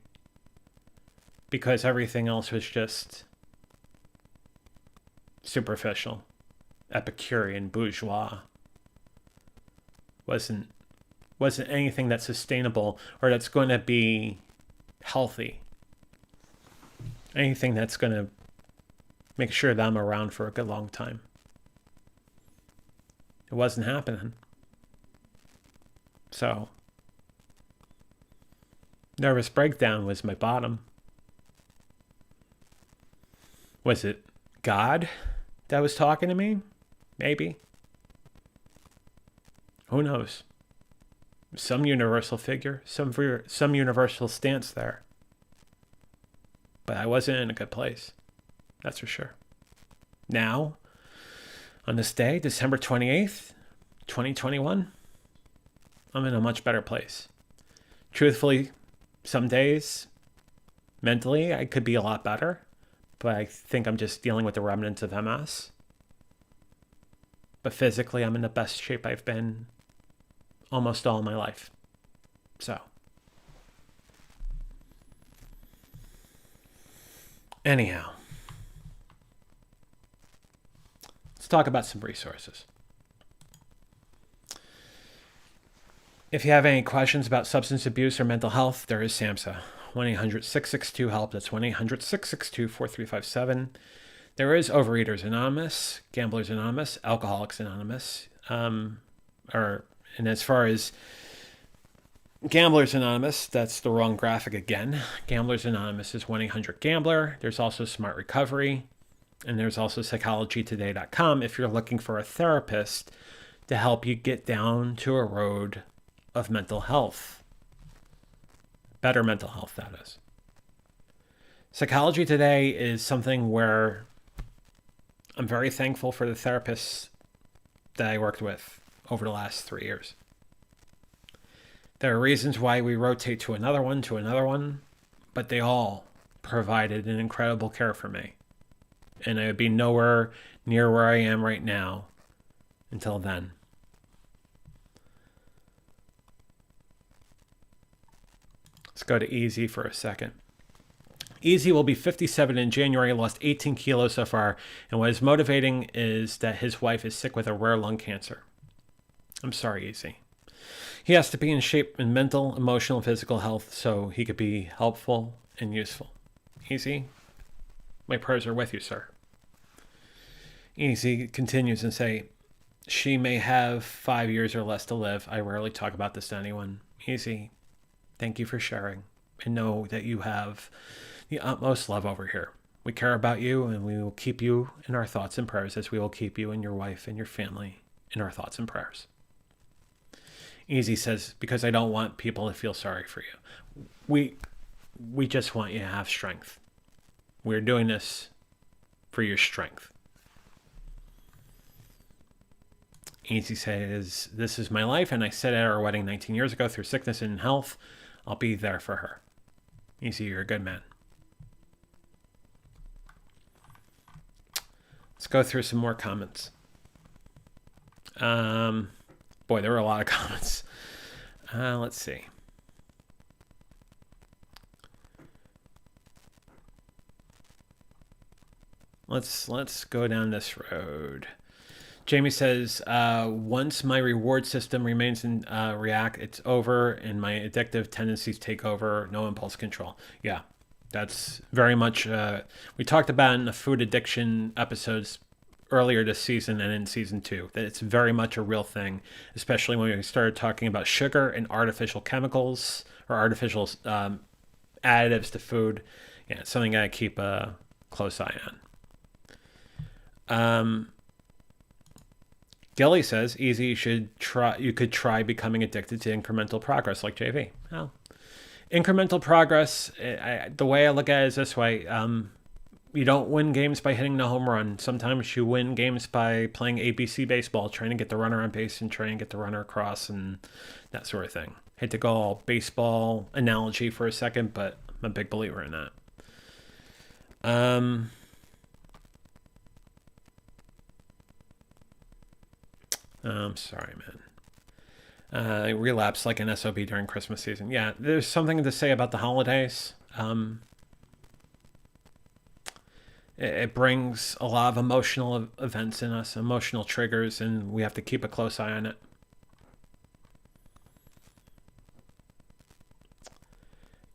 [SPEAKER 1] Because everything else was just superficial, Epicurean, bourgeois. Wasn't anything that's sustainable or that's going to be healthy. Anything that's going to make sure that I'm around for a good long time. It wasn't happening. So, nervous breakdown was my bottom. Was it God that was talking to me? Maybe. Who knows? Some universal figure, some universal stance there. But I wasn't in a good place. That's for sure. Now, on this day, December 28th, 2021, I'm in a much better place. Truthfully, some days, mentally, I could be a lot better. But I think I'm just dealing with the remnants of MS. But physically, I'm in the best shape I've been almost all my life. So. Anyhow. Let's talk about some resources. If you have any questions about substance abuse or mental health, there is SAMHSA. 1-800-662-HELP. That's 1-800-662-4357. There is Overeaters Anonymous, Gamblers Anonymous, Alcoholics Anonymous. And as far as Gamblers Anonymous, that's the wrong graphic again. Gamblers Anonymous is 1-800-GAMBLER. There's also Smart Recovery. And there's also psychologytoday.com if you're looking for a therapist to help you get down to a road of mental health. Better mental health, that is. Psychology Today is something where I'm very thankful for the therapists that I worked with over the last 3 years. There are reasons why we rotate to another one, but they all provided an incredible care for me. And I would be nowhere near where I am right now until then. Let's go to Easy for a second. Easy will be 57 in January, lost 18 kilos so far, and what is motivating is that his wife is sick with a rare lung cancer. I'm sorry, Easy. He has to be in shape in mental, emotional, and physical health so he could be helpful and useful. Easy, my prayers are with you, sir. Easy continues and say, she may have 5 years or less to live. I rarely talk about this to anyone. Easy, thank you for sharing, and know that you have the utmost love over here. We care about you, and we will keep you in our thoughts and prayers as we will keep you and your wife and your family in our thoughts and prayers. Easy says, because I don't want people to feel sorry for you. We just want you to have strength. We're doing this for your strength. Easy says, this is my life, and I said at our wedding 19 years ago, through sickness and health, I'll be there for her. Easy, you're a good man. Let's go through some more comments. Boy, there were a lot of comments. Let's see. Let's go down this road. Jamie says, once my reward system remains in React, it's over and my addictive tendencies take over, no impulse control. Yeah, that's very much, we talked about in the food addiction episodes earlier this season and in season 2, that it's very much a real thing, especially when we started talking about sugar and artificial chemicals or artificial additives to food. Yeah, it's something I keep a close eye on. Gilly says, easy, you could try becoming addicted to incremental progress like JV. Well, incremental progress, the way I look at it is this way. You don't win games by hitting the home run. Sometimes you win games by playing ABC baseball, trying to get the runner on base and trying to get the runner across and that sort of thing. Hate to go all baseball analogy for a second, but I'm a big believer in that. I'm sorry, man. I relapsed like an SOB during Christmas season. Yeah, there's something to say about the holidays. It brings a lot of emotional events in us, emotional triggers, and we have to keep a close eye on it.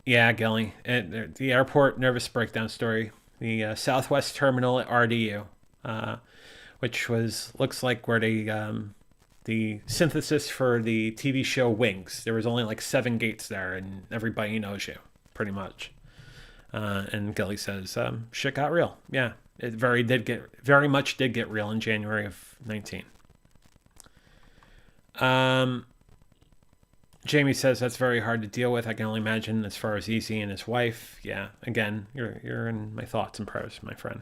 [SPEAKER 1] Yeah, Gilly. The airport nervous breakdown story. The Southwest Terminal at RDU, which looks like where the synthesis for the TV show Wings. There was only like 7 gates there, and everybody knows you, pretty much. And Gilly says, shit got real. Yeah, it very much did get real in January of 19. Jamie says that's very hard to deal with. I can only imagine as far as Easy and his wife. Yeah, again, you're in my thoughts and prayers, my friend.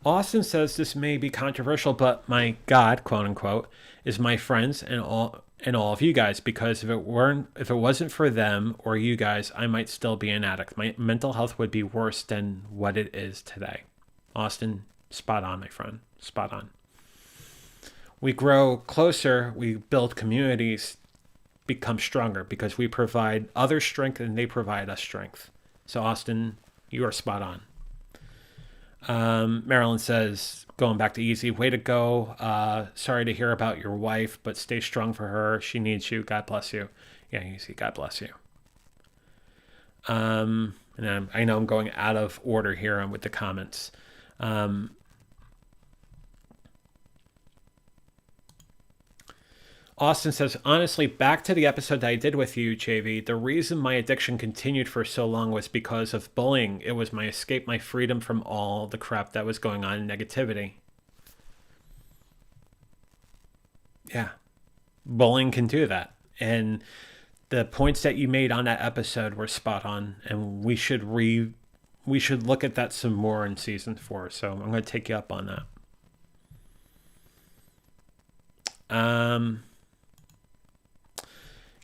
[SPEAKER 1] Austin says this may be controversial, but my God, quote unquote, is my friends and all of you guys, because if it wasn't for them or you guys, I might still be an addict. My mental health would be worse than what it is today. Austin, spot on, my friend. Spot on. We grow closer, we build communities, become stronger because we provide others strength and they provide us strength. So Austin, you are spot on. Marilyn says, going back to Easy, way to go. Sorry to hear about your wife, but stay strong for her. She needs you. God bless you. Yeah, Easy, God bless you. And I know I'm going out of order here with the comments. Austin says, honestly, back to the episode that I did with you, JV, the reason my addiction continued for so long was because of bullying. It was my escape, my freedom from all the crap that was going on in negativity. Yeah, bullying can do that. And the points that you made on that episode were spot on. And we should look at that some more in season 4. So I'm going to take you up on that.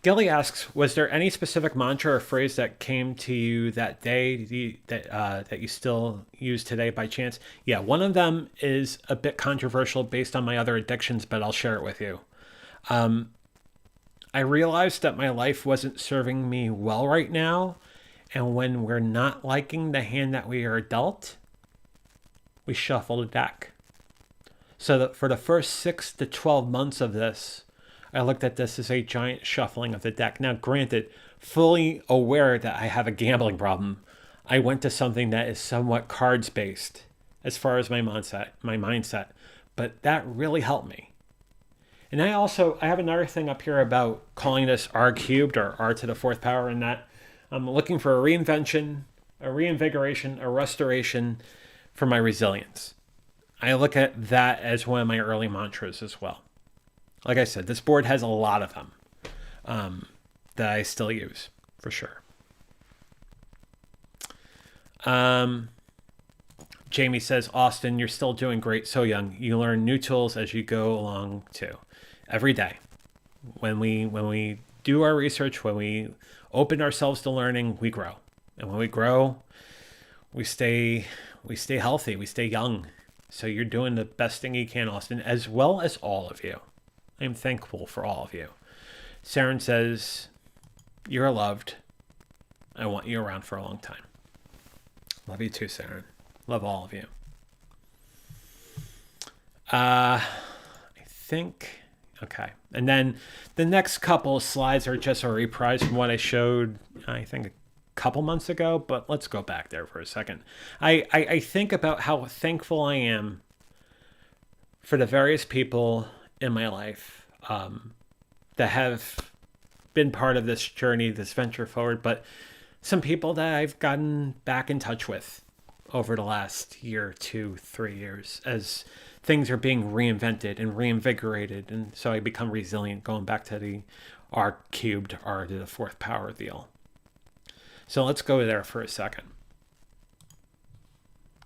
[SPEAKER 1] Gilly asks, was there any specific mantra or phrase that came to you that day that you still use today by chance? Yeah, one of them is a bit controversial based on my other addictions, but I'll share it with you. I realized that my life wasn't serving me well right now, and when we're not liking the hand that we are dealt, we shuffle the deck. So that for the first 6 to 12 months of this, I looked at this as a giant shuffling of the deck. Now, granted, fully aware that I have a gambling problem, I went to something that is somewhat cards-based as far as my mindset. But that really helped me. And I have another thing up here about calling this R cubed or R to the 4th power, in that I'm looking for a reinvention, a reinvigoration, a restoration for my resilience. I look at that as one of my early mantras as well. Like I said, this board has a lot of them that I still use for sure. Jamie says, Austin, you're still doing great. So young. You learn new tools as you go along too. Every day. When we do our research, when we open ourselves to learning, we grow. And when we grow, we stay healthy, we stay young. So you're doing the best thing you can, Austin, as well as all of you. I'm thankful for all of you. Saren says, you're loved. I want you around for a long time. Love you too, Saren. Love all of you. I think, okay. And then the next couple of slides are just a reprise from what I showed, I think, a couple months ago, but let's go back there for a second. I think about how thankful I am for the various people in my life that have been part of this journey, this venture forward, but some people that I've gotten back in touch with over the last year, 2, 3 years, as things are being reinvented and reinvigorated. And so I become resilient, going back to the R cubed, R to the fourth power deal. So let's go there for a second.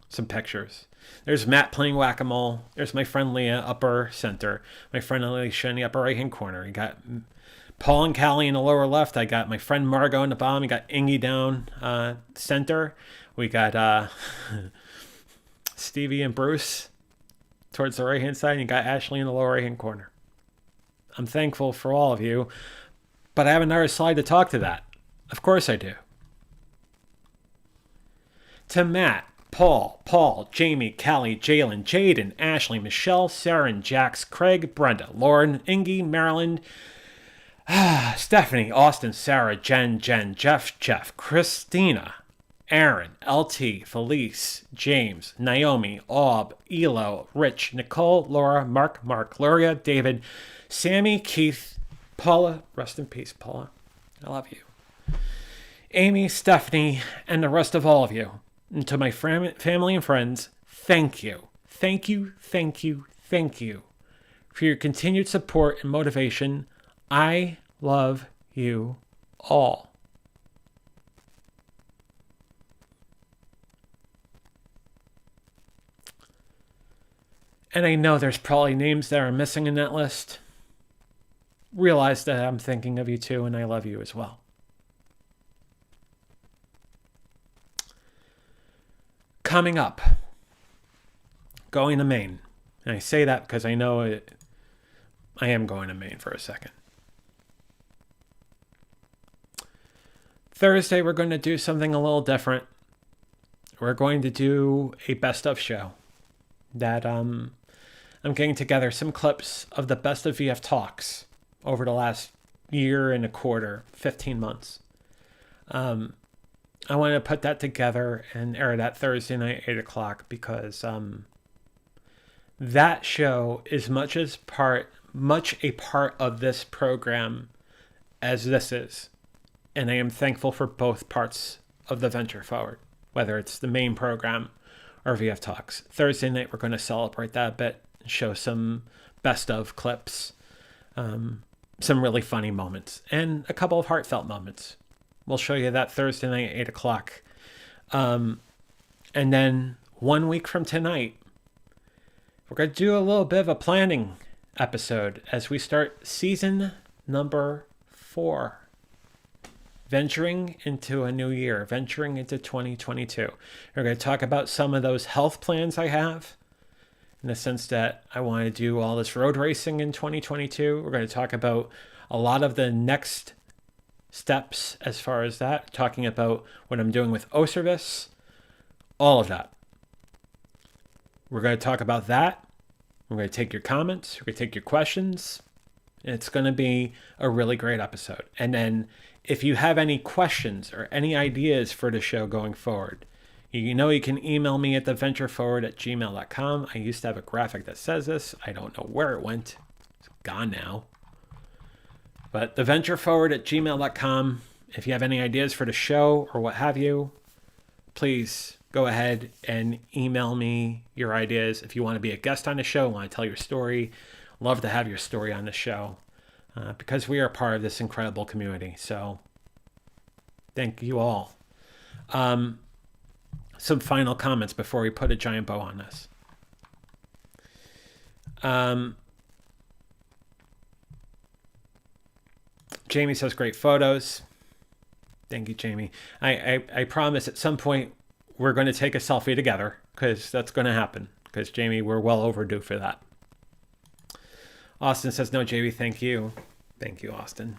[SPEAKER 1] Some pictures. There's Matt playing whack-a-mole. There's my friend Leah, upper center. My friend Alicia in the upper right-hand corner. You got Paul and Callie in the lower left. I got my friend Margot in the bottom. You got Ingy down center. We got Stevie and Bruce towards the right-hand side. And you got Ashley in the lower right-hand corner. I'm thankful for all of you. But I have another slide to talk to that. Of course I do. To Matt, Paul, Jamie, Callie, Jalen, Jaden, Ashley, Michelle, Saren, Jax, Craig, Brenda, Lauren, Ingy, Maryland, Stephanie, Austin, Sarah, Jen, Jeff, Christina, Aaron, LT, Felice, James, Naomi, Aub, Elo, Rich, Nicole, Laura, Mark, Gloria, David, Sammy, Keith, Paula, rest in peace, Paula. I love you. Amy, Stephanie, and the rest of all of you. And to my family and friends, thank you. Thank you for your continued support and motivation. I love you all. And I know there's probably names that are missing in that list. Realize that I'm thinking of you too, and I love you as well. Coming up, going to Maine. And I say that because I know I am going to Maine for a second. Thursday, we're going to do something a little different. We're going to do a best of show that I'm getting together some clips of the best of VF talks over the last year and a quarter, 15 months. I want to put that together and air that Thursday night, 8 o'clock, because that show is much a part of this program as this is. And I am thankful for both parts of the venture forward, whether it's the main program or VF Talks. Thursday night, we're going to celebrate that a bit, show some best of clips, some really funny moments, and a couple of heartfelt moments. We'll show you that Thursday night, 8 o'clock. And then 1 week from tonight, we're going to do a little bit of a planning episode as we start season number 4. Venturing into a new year, venturing into 2022. We're going to talk about some of those health plans I have, in the sense that I want to do all this road racing in 2022. We're going to talk about a lot of the next steps as far as that, talking about what I'm doing with O-Service, all of that. We're going to talk about that. We're going to take your comments. We're going to take your questions. It's going to be a really great episode. And then if you have any questions or any ideas for the show going forward, you know you can email me at theventureforward@gmail.com. I used to have a graphic that says this. I don't know where it went. It's gone now. But theventureforward@gmail.com. If you have any ideas for the show or what have you, please go ahead and email me your ideas. If you want to be a guest on the show, want to tell your story, love to have your story on the show because we are part of this incredible community. So thank you all. Some final comments before we put a giant bow on this. Jamie says, great photos. Thank you, Jamie. I promise at some point we're going to take a selfie together because that's going to happen. Because, Jamie, we're well overdue for that. Austin says, no, JV, thank you. Thank you, Austin.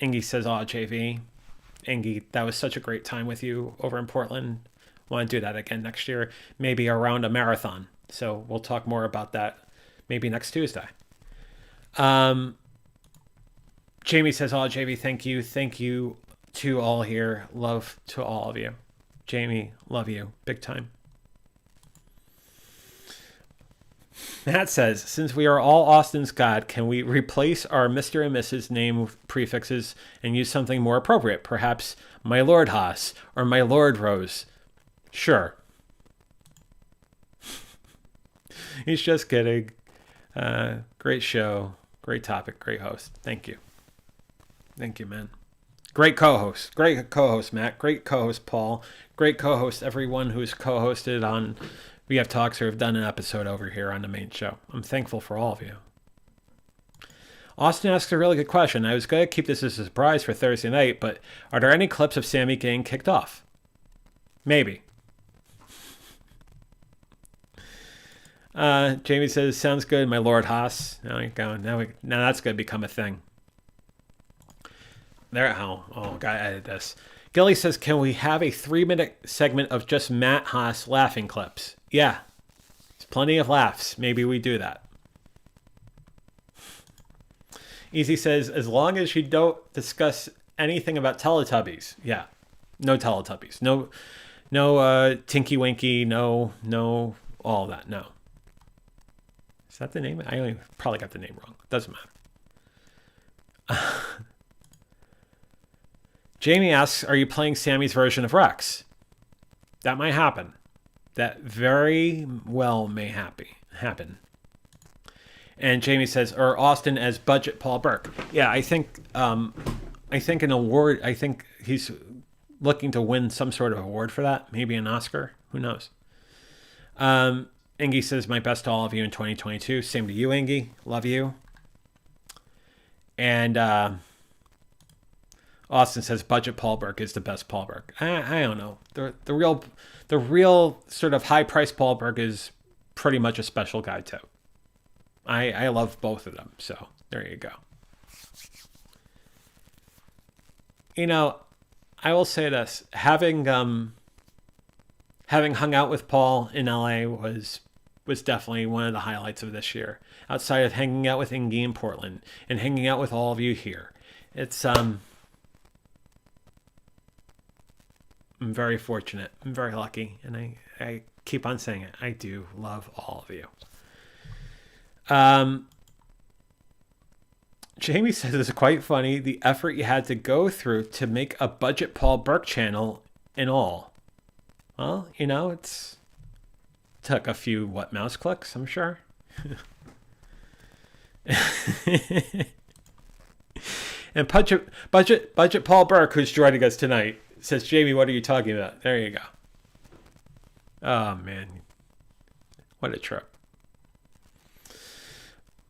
[SPEAKER 1] Ingy says, oh, JV. Ingy, that was such a great time with you over in Portland. Want to do that again next year. Maybe around a marathon. So we'll talk more about that maybe next Tuesday. Jamie says, oh, JV, thank you. Thank you to all here. Love to all of you. Jamie, love you. Big time. Matt says, since we are all Austin's God, can we replace our Mr. and Mrs. name prefixes and use something more appropriate? Perhaps my Lord Haas or my Lord Rose. Sure. He's just kidding. Great show. Great topic. Great host. Thank you. Thank you, man. Great co-host. Great co-host, Matt. Great co-host, Paul. Great co-host, everyone who's co-hosted on VF Talks or have done an episode over here on the main show. I'm thankful for all of you. Austin asks a really good question. I was going to keep this as a surprise for Thursday night, but are there any clips of Sammy getting kicked off? Maybe. Jamie says, sounds good, my Lord Haas. Now that's going to become a thing. Gotta edit this. Gilly says, can we have a 3-minute segment of just Matt Haas laughing clips? Yeah. There's plenty of laughs. Maybe we do that. Easy says, as long as you don't discuss anything about Teletubbies. Yeah. No Teletubbies. No Tinky Winky. No, all that. No. Is that the name? I probably got the name wrong. Doesn't matter. Jamie asks, are you playing Sammy's version of Rex? That might happen. That very well may happen. And Jamie says, or Austin as Budget Paul Burke. Yeah, I think an award, I think he's looking to win some sort of award for that. Maybe an Oscar. Who knows? Ingy says, my best to all of you in 2022. Same to you, Ingy. Love you. And Austin says Budget Paul Burke is the best Paul Burke. I don't know. The real sort of high price Paul Burke is pretty much a special guy too. I love both of them. So there you go. You know, I will say this: having hung out with Paul in LA was definitely one of the highlights of this year. Outside of hanging out with Ingy in Portland and hanging out with all of you here, it's I'm very fortunate. I'm very lucky. And I keep on saying it. I do love all of you. Jamie says it's quite funny the effort you had to go through to make a Budget Paul Burke channel and all. Well, you know, it took a few mouse clicks, I'm sure. And Budget Paul Burke, who's joining us tonight, says, Jamie, what are you talking about? There you go. Oh, man. What a trip.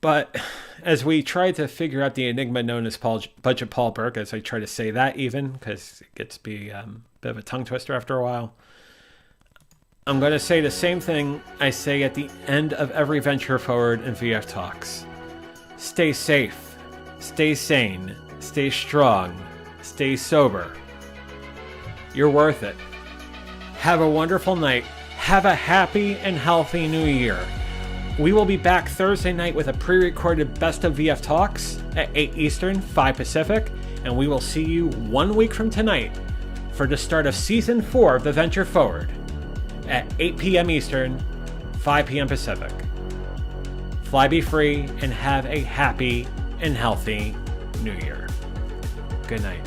[SPEAKER 1] But as we try to figure out the enigma known as Budget Paul Burke, as I try to say that even, because it gets to be a bit of a tongue twister after a while, I'm going to say the same thing I say at the end of every Venture Forward in VF Talks. Stay safe. Stay sane. Stay strong. Stay sober. You're worth it. Have a wonderful night. Have a happy and healthy new year. We will be back Thursday night with a pre-recorded Best of VF Talks at 8 Eastern, 5 Pacific, and we will see you 1 week from tonight for the start of Season 4 of the Venture Forward at 8 p.m. Eastern, 5 p.m. Pacific. Fly be free and have a happy and healthy new year. Good night.